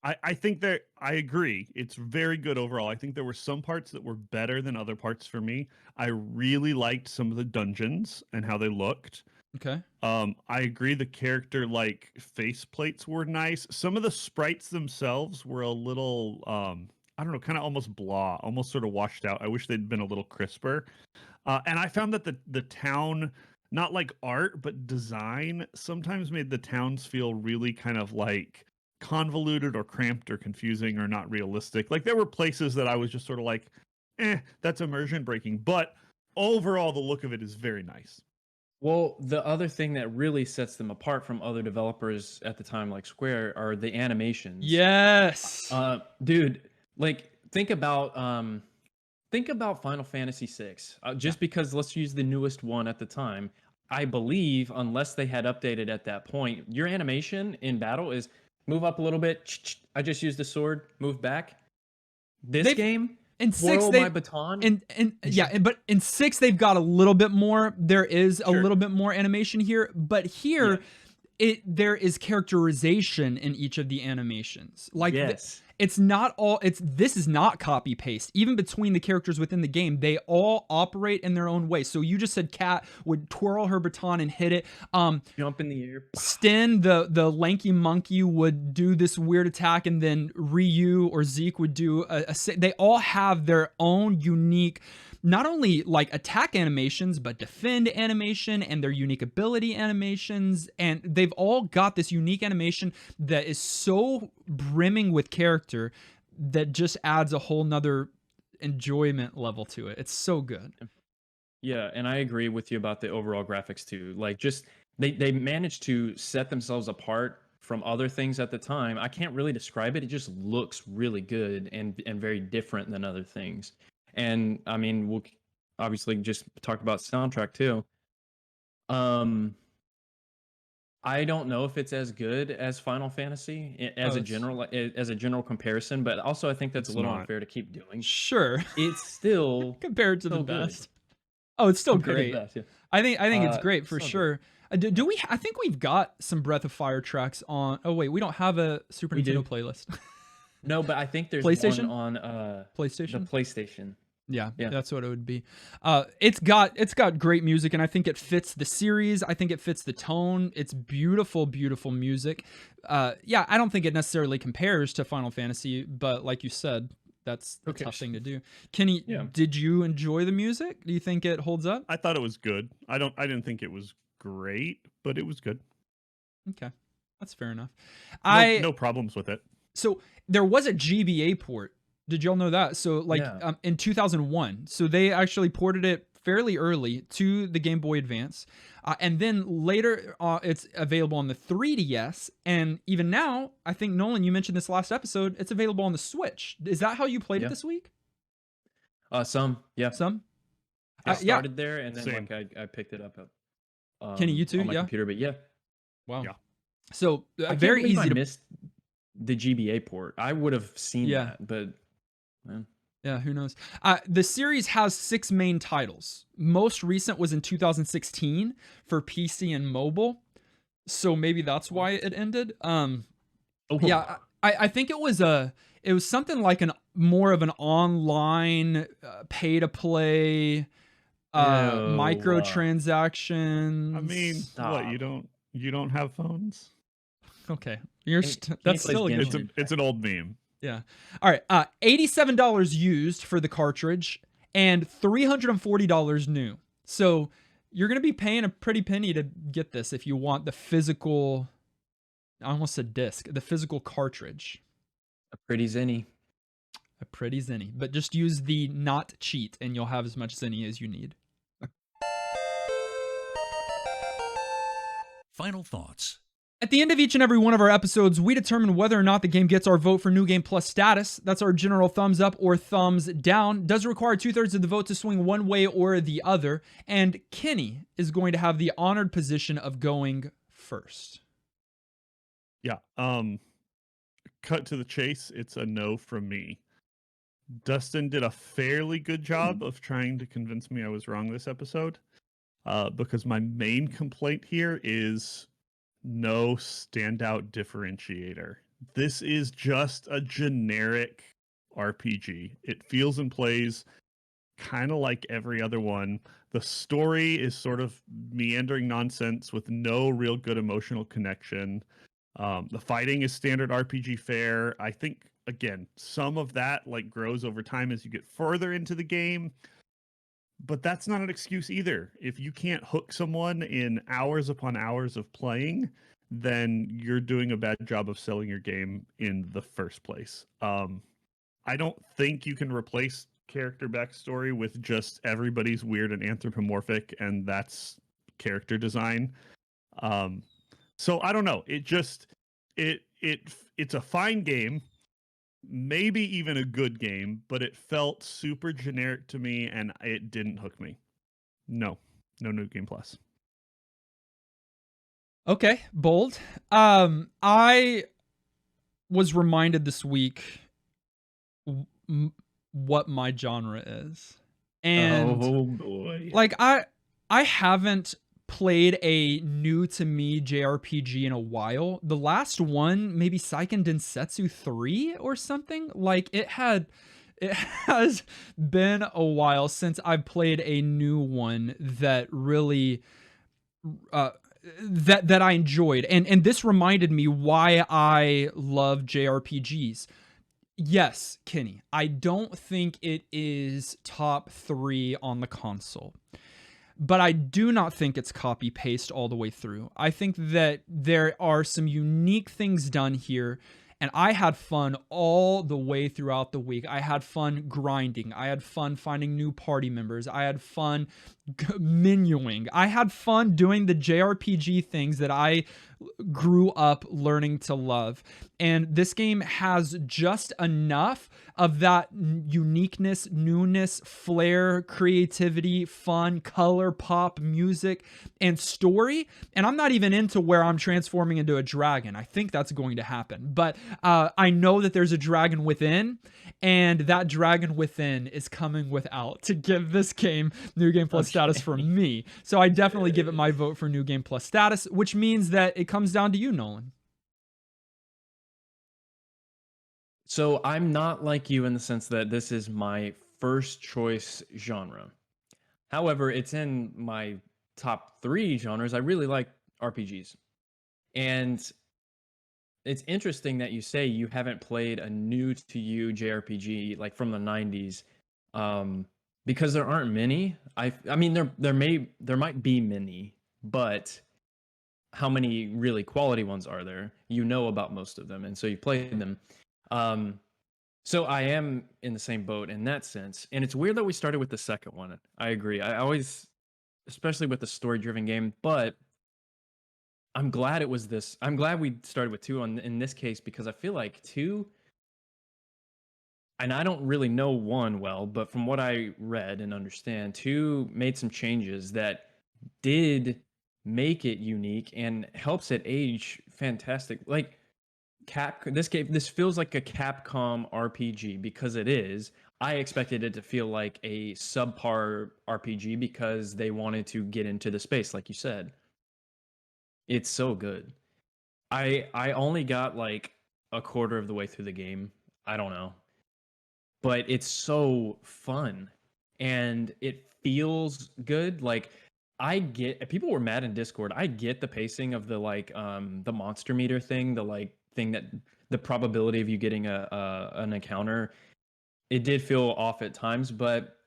Speaker 2: I think that I agree. It's very good overall. I think there were some parts that were better than other parts for me. I really liked some of the dungeons and how they looked.
Speaker 1: Okay.
Speaker 2: I agree the character like faceplates were nice. Some of the sprites themselves were a little I don't know, kind of almost blah, almost sort of washed out. I wish they'd been a little crisper. And I found that the town, not like art, but design sometimes made the towns feel really kind of like convoluted or cramped or confusing or not realistic. Like there were places that I was just sort of like, that's immersion breaking. But overall, the look of it is very nice.
Speaker 3: Well, the other thing that really sets them apart from other developers at the time, like Square, are the animations.
Speaker 1: Yes.
Speaker 3: Dude, like think about think about Final Fantasy VI. Just because let's use the newest one at the time. I believe, unless they had updated at that point, your animation in battle is move up a little bit. I just used the sword. Move back. This game,
Speaker 1: in
Speaker 3: twirl
Speaker 1: 6
Speaker 3: my baton.
Speaker 1: but in 6 they've got a little bit more. There is a little bit more animation here, but here there is characterization in each of the animations. Like it's not all this is not copy paste. Even between the characters within the game, they all operate in their own way. So you just said Kat would twirl her baton and hit it.
Speaker 3: Jump in the air.
Speaker 1: Sten, the lanky monkey, would do this weird attack, and then Ryu or Zeke would do they all have their own unique, not only like attack animations, but defend animation and their unique ability animations. And they've all got this unique animation that is so brimming with character that just adds a whole nother enjoyment level to it. It's so good.
Speaker 3: Yeah, and I agree with you about the overall graphics too. Like, just they managed to set themselves apart from other things at the time. I can't really describe it. It just looks really good and very different than other things. And I mean, we'll obviously just talk about soundtrack too. I don't know if it's as good as Final Fantasy as a general comparison, but also I think that's a little unfair to keep doing.
Speaker 1: Sure,
Speaker 3: it's still
Speaker 1: compared to the best. Oh, it's still great. Best, yeah. I think it's great for sure. Do we? I think we've got some Breath of Fire tracks on. Oh wait, we don't have a Super Nintendo playlist.
Speaker 3: No, but I think there's
Speaker 1: PlayStation
Speaker 3: one on
Speaker 1: PlayStation.
Speaker 3: The PlayStation.
Speaker 1: Yeah, that's what it would be. It's got great music, and I think it fits the series. I think it fits the tone. It's beautiful, beautiful music. I don't think it necessarily compares to Final Fantasy, but like you said, that's a tough thing to do. Kenny, did you enjoy the music? Do you think it holds up?
Speaker 2: I thought it was good. I didn't think it was great, but it was good.
Speaker 1: Okay, that's fair enough.
Speaker 2: No problems with it.
Speaker 1: So there was a GBA port. Did y'all know that? So in 2001, so they actually ported it fairly early to the Game Boy Advance. And then later it's available on the 3DS. And even now, I think, Nolan, you mentioned this last episode, it's available on the Switch. Is that how you played it this week?
Speaker 3: Some. I started there, and then I picked it up.
Speaker 1: Kenny, you too?
Speaker 3: On my computer, but
Speaker 1: Wow.
Speaker 2: Yeah.
Speaker 1: So very easy to
Speaker 3: miss the GBA port. I would have seen that, but...
Speaker 1: Yeah, who knows? The series has 6 main titles. Most recent was in 2016 for PC and mobile, so maybe that's why it ended. I think it was something like more of an online pay to play microtransactions.
Speaker 2: I mean, what, you don't have phones?
Speaker 1: Okay, that's still
Speaker 2: it's an old meme.
Speaker 1: Yeah. All right. $87 used for the cartridge and $340 new. So you're going to be paying a pretty penny to get this if you want the physical, I almost said disc, the physical cartridge.
Speaker 3: A pretty zenny.
Speaker 1: But just use the not cheat and you'll have as much zenny as you need.
Speaker 4: Final thoughts.
Speaker 1: At the end of each and every one of our episodes, we determine whether or not the game gets our vote for New Game Plus status. That's our general thumbs up or thumbs down. Does require 2/3 of the vote to swing one way or the other. And Kenny is going to have the honored position of going first.
Speaker 2: Yeah. Cut to the chase. It's a no from me. Dustin did a fairly good job of trying to convince me I was wrong this episode. Because my main complaint here is no standout differentiator. This is just a generic RPG. It feels and plays kind of like every other one. The story is sort of meandering nonsense with no real good emotional connection. The fighting is standard RPG fare. I think, again, some of that grows over time as you get further into the game. But that's not an excuse either. If you can't hook someone in hours upon hours of playing, then you're doing a bad job of selling your game in the first place. I don't think you can replace character backstory with just everybody's weird and anthropomorphic, and that's character design. So I don't know. It's a fine game. maybe even a good game, but it felt super generic to me and it didn't hook me. No New Game Plus.
Speaker 1: Okay, bold. I was reminded this week what my genre is. And
Speaker 3: oh boy.
Speaker 1: Like I haven't played a new to me JRPG in a while. The last one, maybe Seiken Densetsu 3 or something. Like it has been a while since I've played a new one that really that I enjoyed. And this reminded me why I love JRPGs. Yes, Kenny, I don't think it is top 3 on the console. But I do not think it's copy paste all the way through. I think that there are some unique things done here, and I had fun all the way throughout the week. I had fun grinding. I had fun finding new party members. I had fun menuing. I had fun doing the JRPG things that I grew up learning to love. And this game has just enough of that uniqueness, newness, flair, creativity, fun, color, pop, music, and story. And I'm not even into where I'm transforming into a dragon. I think that's going to happen. But I know that there's a dragon within, and that dragon within is coming without to give this game New Game Plus status for me. So I definitely give it my vote for New Game Plus status, which means that it comes down to you, Nolan.
Speaker 3: So I'm not like you in the sense that this is my first choice genre. However, it's in my top 3 genres. I really like RPGs. And it's interesting that you say you haven't played a new to you JRPG like from the 90s. Because there aren't many. I mean there might be many, but how many really quality ones are there? You know about most of them, and so you play them. So I am in the same boat in that sense. And it's weird that we started with the second one. I agree. I always, especially with the story-driven game, but I'm glad it was this. I'm glad we started with 2 in this case, because I feel like 2, and I don't really know 1 well, but from what I read and understand, 2 made some changes that did make it unique and helps it age fantastic. Like this feels like a Capcom RPG because it is. I expected it to feel like a subpar RPG because they wanted to get into the space, like you said. It's so good. I only got like a quarter of the way through the game. I don't know. But it's so fun and it feels good. Like I get, people were mad in Discord. I get the pacing of the like the monster meter thing, the like thing that the probability of you getting an encounter, it did feel off at times, but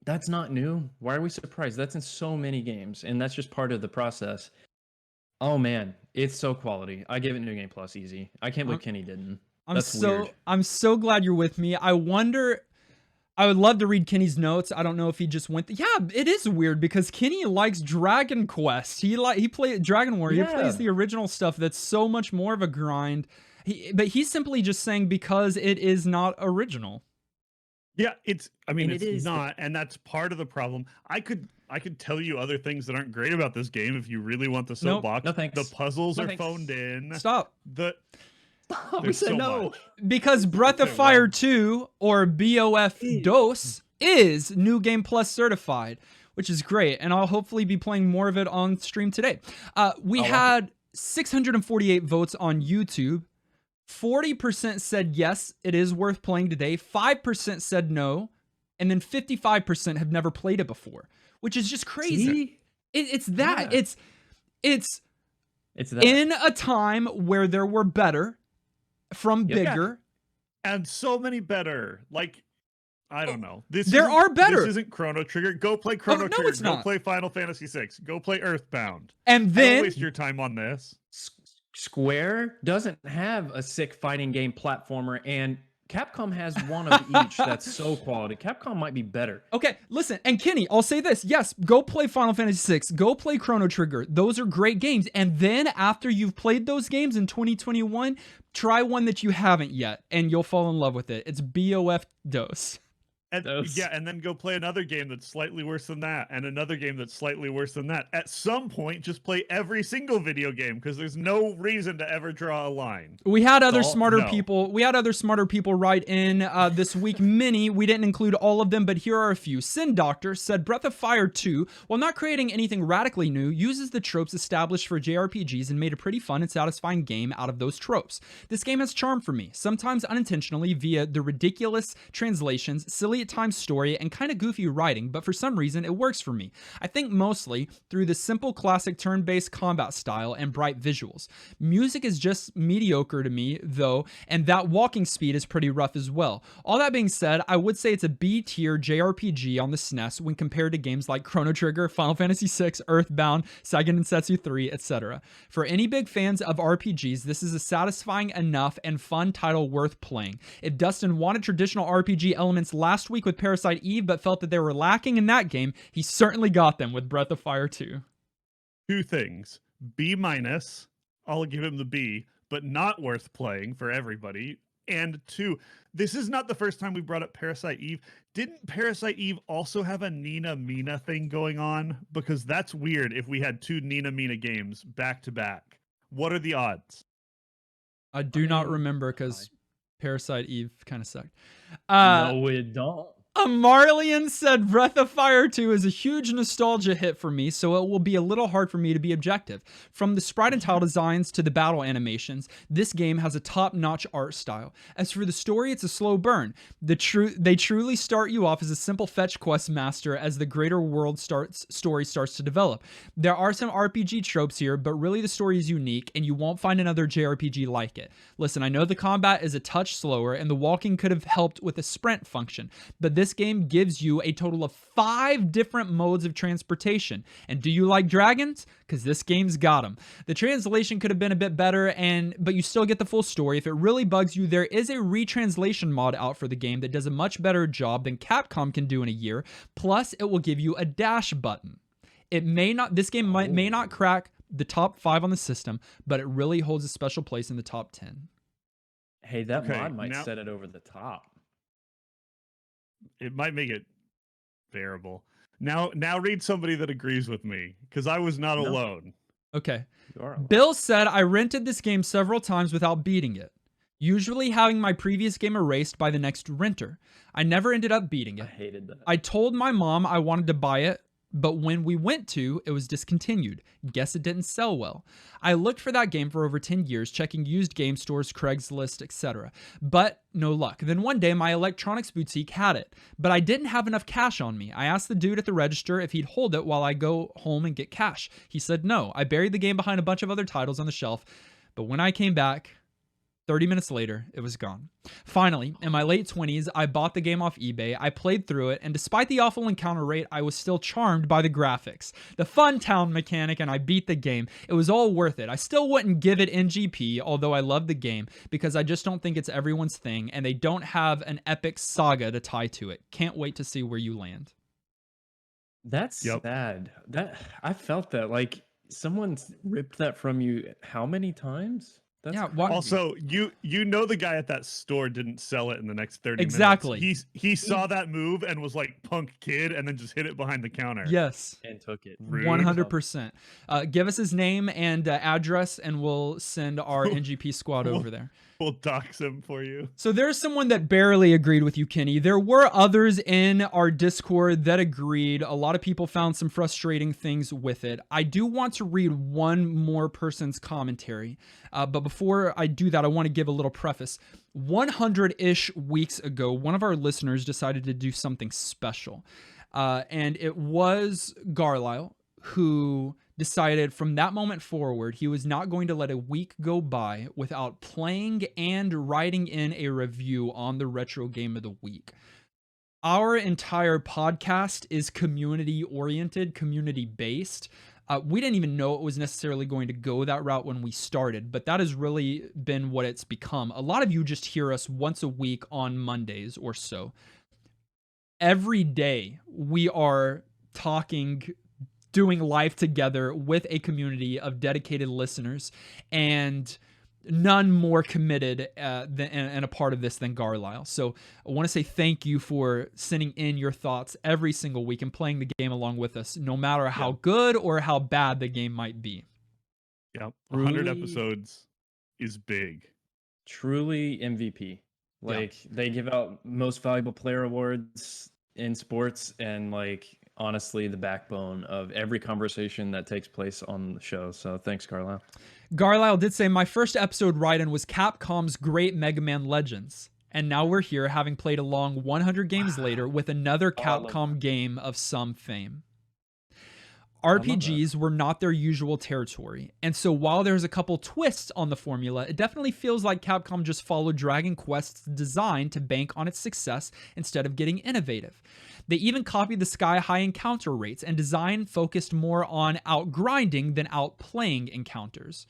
Speaker 3: that's not new. Why are we surprised? That's in so many games, and that's just part of the process. Oh man, it's so quality. I give it New Game Plus easy. I can't believe Kenny didn't. That's weird.
Speaker 1: I'm so glad you're with me. I would love to read Kenny's notes. I don't know if he just went. Yeah, it is weird because Kenny likes Dragon Quest. He played Dragon Warrior. He plays the original stuff. That's so much more of a grind. But he's simply just saying because it is not original.
Speaker 2: Yeah, it's not, and that's part of the problem. I could tell you other things that aren't great about this game if you really want the soapbox.
Speaker 3: No thanks.
Speaker 2: The puzzles are phoned in.
Speaker 1: Stop.
Speaker 3: We said no.
Speaker 1: Because Breath of Fire 2 or BOF DOS is New Game Plus certified, which is great, and I'll hopefully be playing more of it on stream today. We had 648 votes on YouTube. 40% said yes, it is worth playing today. 5% said no, and then 55% have never played it before, which is just crazy. It's that. Yeah. It's that. In a time where there were better from bigger.
Speaker 2: And so many better. Like, I don't know.
Speaker 1: There are better.
Speaker 2: This isn't Chrono Trigger. Go play Chrono Trigger.
Speaker 1: It's not.
Speaker 2: Go play Final Fantasy VI. Go play Earthbound.
Speaker 1: And then
Speaker 2: don't waste your time on this.
Speaker 3: Square doesn't have a sick fighting game platformer and Capcom has one of each that's so quality. Capcom might be better.
Speaker 1: Okay, listen, and Kenny, I'll say this. Yes, go play Final Fantasy VI. Go play Chrono Trigger. Those are great games. And then after you've played those games in 2021, try one that you haven't yet, and you'll fall in love with it. It's BOF Dose.
Speaker 2: Yeah, and then go play another game that's slightly worse than that, and another game that's slightly worse than that. At some point, just play every single video game, because there's no reason to ever draw a line.
Speaker 1: We had other smarter people. We had other smarter people write in this week. Many. We didn't include all of them, but here are a few. Sin Doctor said Breath of Fire 2, while not creating anything radically new, uses the tropes established for JRPGs and made a pretty fun and satisfying game out of those tropes. This game has charm for me, sometimes unintentionally via the ridiculous translations, silly at times story, and kind of goofy writing, but for some reason it works for me. I think mostly through the simple classic turn-based combat style and bright visuals. Music is just mediocre to me though, and that walking speed is pretty rough as well. All that being said, I would say it's a B-tier JRPG on the SNES when compared to games like Chrono Trigger, Final Fantasy VI, Earthbound, Seiken Densetsu 3, etc. For any big fans of RPGs, this is a satisfying enough and fun title worth playing. If Dustin wanted traditional RPG elements last week with Parasite Eve, but felt that they were lacking in that game, he certainly got them with Breath of Fire 2.
Speaker 2: Two things. B-. I'll give him the B, but not worth playing for everybody. And two, this is not the first time we brought up Parasite Eve. Didn't Parasite Eve also have a Nina Mina thing going on? Because that's weird if we had two Nina Mina games back to back. What are the odds?
Speaker 1: I not remember because Parasite Eve kind of sucked.
Speaker 3: No, it don't.
Speaker 1: Marlian said Breath of Fire 2 is a huge nostalgia hit for me, so it will be a little hard for me to be objective. From the sprite and tile designs to the battle animations, this game has a top-notch art style. As for the story, it's a slow burn. They truly start you off as a simple fetch quest master as the greater world story starts to develop. There are some RPG tropes here, but really the story is unique, and you won't find another JRPG like it. Listen, I know the combat is a touch slower, and the walking could have helped with a sprint function, but this game gives you a total of 5 different modes of transportation. And do you like dragons? Because this game's got them. The translation could have been a bit better, but you still get the full story. If it really bugs you, there is a retranslation mod out for the game that does a much better job than Capcom can do in a year. Plus, it will give you a dash button. This game may not crack the top 5 on the system, but it really holds a special place in the top 10.
Speaker 3: Hey, that mod might set it over the top.
Speaker 2: It might make it bearable. Now read somebody that agrees with me, because I was not alone.
Speaker 1: Okay. Bill said, I rented this game several times without beating it, usually having my previous game erased by the next renter. I never ended up beating it.
Speaker 3: I hated that.
Speaker 1: I told my mom I wanted to buy it, but when we went to, it was discontinued. Guess it didn't sell well. I looked for that game for over 10 years, checking used game stores, Craigslist, etc. But no luck. Then one day, my electronics boutique had it, but I didn't have enough cash on me. I asked the dude at the register if he'd hold it while I go home and get cash. He said no. I buried the game behind a bunch of other titles on the shelf, but when I came back, 30 minutes later, it was gone. Finally, in my late 20s, I bought the game off eBay, I played through it, and despite the awful encounter rate, I was still charmed by the graphics, the fun town mechanic, and I beat the game. It was all worth it. I still wouldn't give it NGP, although I love the game, because I just don't think it's everyone's thing, and they don't have an epic saga to tie to it. Can't wait to see where you land.
Speaker 3: That's sad. I felt that, like, someone's ripped that from you how many times?
Speaker 2: Also, you know the guy at that store didn't sell it in the next 30
Speaker 1: exactly.
Speaker 2: minutes. He saw that move and was like, punk kid, and then just hit it behind the counter.
Speaker 1: Yes.
Speaker 3: And took it.
Speaker 1: 100%. Give us his name and address, and we'll send our NGP squad over there.
Speaker 2: We'll dox him for you.
Speaker 1: So there's someone that barely agreed with you, Kenny. There were others in our Discord that agreed. A lot of people found some frustrating things with it. I do want to read one more person's commentary. But before I do that, I want to give a little preface. 100-ish weeks ago, one of our listeners decided to do something special. And it was Garlisle who decided from that moment forward he was not going to let a week go by without playing and writing in a review on the Retro Game of the Week. Our entire podcast is community-oriented, community-based. We didn't even know it was necessarily going to go that route when we started, but that has really been what it's become. A lot of you just hear us once a week on Mondays or so. Every day we are talking, doing live together with a community of dedicated listeners, and none more committed and a part of this than Garlisle. So I want to say thank you for sending in your thoughts every single week and playing the game along with us, no matter how good or how bad the game might be.
Speaker 2: Yeah, 100 episodes is big.
Speaker 3: Truly MVP. Like, they give out most valuable player awards in sports, and like, honestly, the backbone of every conversation that takes place on the show. So thanks, Garlisle.
Speaker 1: Garlisle did say, my first episode write-in was Capcom's Great Mega Man Legends. And now we're here, having played along 100 games later with another Capcom game of some fame. RPGs were not their usual territory, and so while there's a couple twists on the formula, it definitely feels like Capcom just followed Dragon Quest's design to bank on its success instead of getting innovative. They even copied the sky-high encounter rates, and design focused more on outgrinding than outplaying encounters.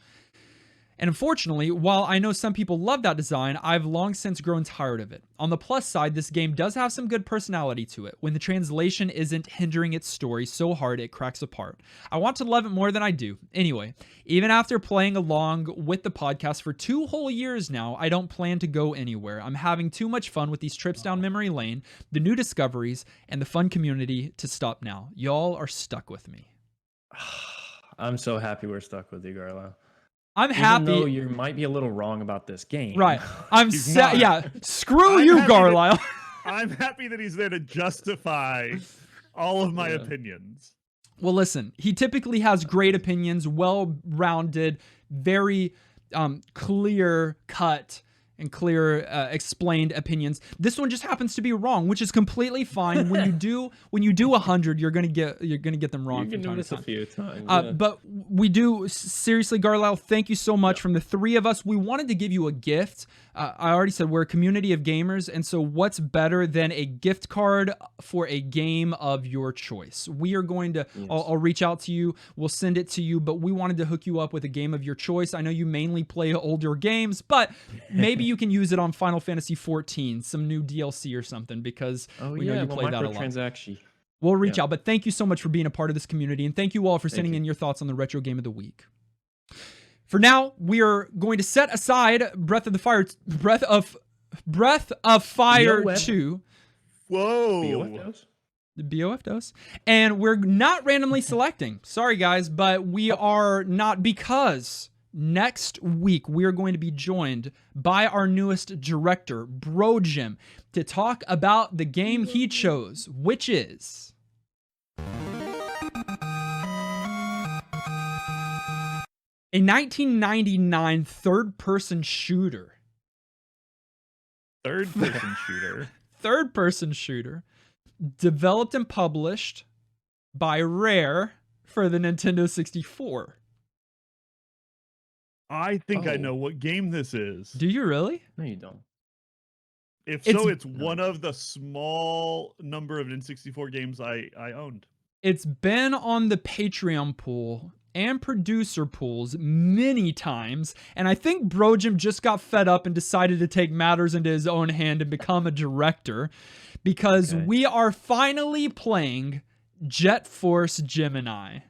Speaker 1: And unfortunately, while I know some people love that design, I've long since grown tired of it. On the plus side, this game does have some good personality to it, when the translation isn't hindering its story so hard it cracks apart. I want to love it more than I do. Anyway, even after playing along with the podcast for 2 whole years now, I don't plan to go anywhere. I'm having too much fun with these trips down memory lane, the new discoveries, and the fun community to stop now. Y'all are stuck with me.
Speaker 3: I'm so happy we're stuck with you, Garlisle.
Speaker 1: I'm happy.
Speaker 3: Even though you might be a little wrong about this game.
Speaker 1: Right. I'm sad. Yeah. Screw you, Garlisle.
Speaker 2: I'm happy that he's there to justify all of my opinions.
Speaker 1: Well, listen, he typically has great opinions, well-rounded, very clear cut and clear explained opinions. This one just happens to be wrong, which is completely fine. When you do 100, you're gonna get them wrong.
Speaker 3: You can do this a few times.
Speaker 1: But we do, seriously, Garlisle, thank you so much. From the 3 of us, we wanted to give you a gift. I already said we're a community of gamers, and so what's better than a gift card for a game of your choice? We are going to, I'll reach out to you, we'll send it to you, but we wanted to hook you up with a game of your choice. I know you mainly play older games, but maybe you can use it on Final Fantasy XIV, some new DLC or something, because we know you play that a lot. We'll reach out, but thank you so much for being a part of this community, and thank you all for sending in your thoughts on the Retro Game of the Week. For now, we are going to set aside Breath of Fire 2.
Speaker 2: Whoa.
Speaker 1: The BOF dose. And we're not randomly selecting. Sorry, guys, but we are not, because next week we are going to be joined by our newest director, Bro Jim, to talk about the game he chose, which is a 1999 third-person shooter.
Speaker 2: Third-person shooter?
Speaker 1: Third-person shooter. Developed and published by Rare for the Nintendo 64.
Speaker 2: I think I know what game this is.
Speaker 1: Do you really?
Speaker 3: No, you don't.
Speaker 2: If so, it's one of the small number of N64 games I owned.
Speaker 1: It's been on the Patreon pool and producer pools many times, and I think Bro Jim just got fed up and decided to take matters into his own hand and become a director, because we are finally playing Jet Force Gemini.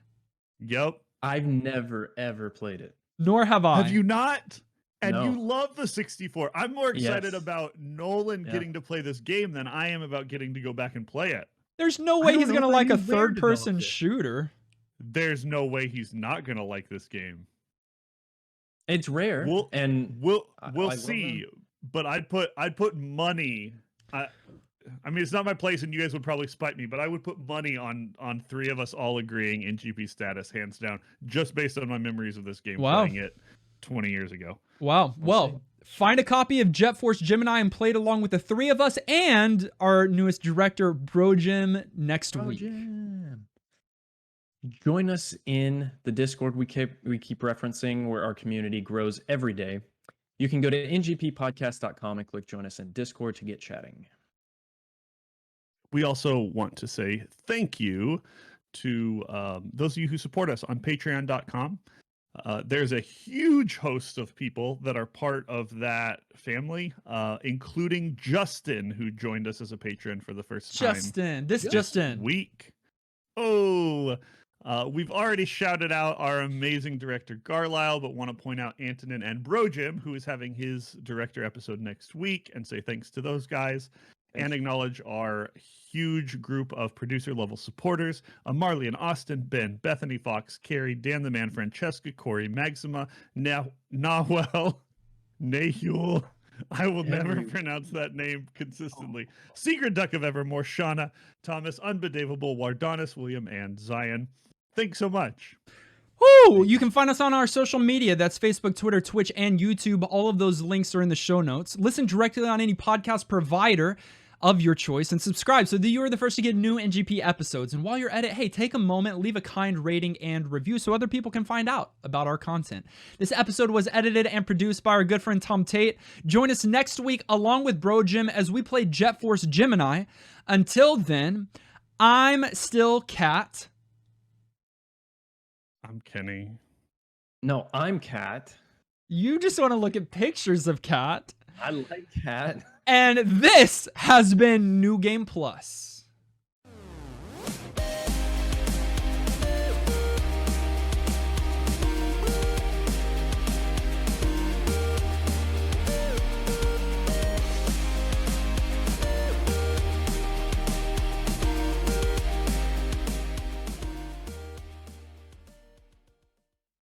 Speaker 2: Yep.
Speaker 3: I've never, ever played it.
Speaker 1: Nor have I.
Speaker 2: Have you not? And you love the 64. I'm more excited about Nolan getting to play this game than I am about getting to go back and play it.
Speaker 1: There's no way he's going to like a third-person shooter.
Speaker 2: There's no way he's not going to like this game.
Speaker 3: It's Rare,
Speaker 2: we'll
Speaker 3: I
Speaker 2: see. But I'd put money. I mean, it's not my place, and you guys would probably spite me, but I would put money on 3 of us all agreeing in GP status, hands down, just based on my memories of this game playing it 20 years ago.
Speaker 1: Wow. Well, find a copy of Jet Force Gemini and play it along with the 3 of us and our newest director, Bro Jim, next week.
Speaker 3: Join us in the Discord we keep referencing, where our community grows every day. You can go to ngppodcast.com and click join us in Discord to get chatting.
Speaker 2: We also want to say thank you to those of you who support us on patreon.com. There's a huge host of people that are part of that family, including Justin, who joined us as a patron for the first time.
Speaker 1: Justin
Speaker 2: week. Oh, we've already shouted out our amazing director Garlisle, but want to point out Antonin and Brojim, who is having his director episode next week, and say thanks to those guys. And acknowledge our huge group of producer-level supporters: Marley and Austin, Ben, Bethany Fox, Carrie, Dan the Man, Francesca, Corey, Maxima, Nawel, Nahul. I will never pronounce that name consistently. Secret Duck of Evermore, Shauna, Thomas, Unbedavable, Wardanis, William, and Zion. Thanks so much.
Speaker 1: Woo! You can find us on our social media. That's Facebook, Twitter, Twitch, and YouTube. All of those links are in the show notes. Listen directly on any podcast provider of your choice and subscribe so that you are the first to get new NGP episodes. And while you're at it, hey, take a moment, leave a kind rating and review so other people can find out about our content. This episode was edited and produced by our good friend Tom Tate. Join us next week along with Bro Jim as we play Jet Force Gemini. Until then, I'm still Kat.
Speaker 2: I'm Kenny.
Speaker 3: No, I'm Kat.
Speaker 1: You just want to look at pictures of Kat.
Speaker 3: I like Kat.
Speaker 1: And this has been New Game Plus.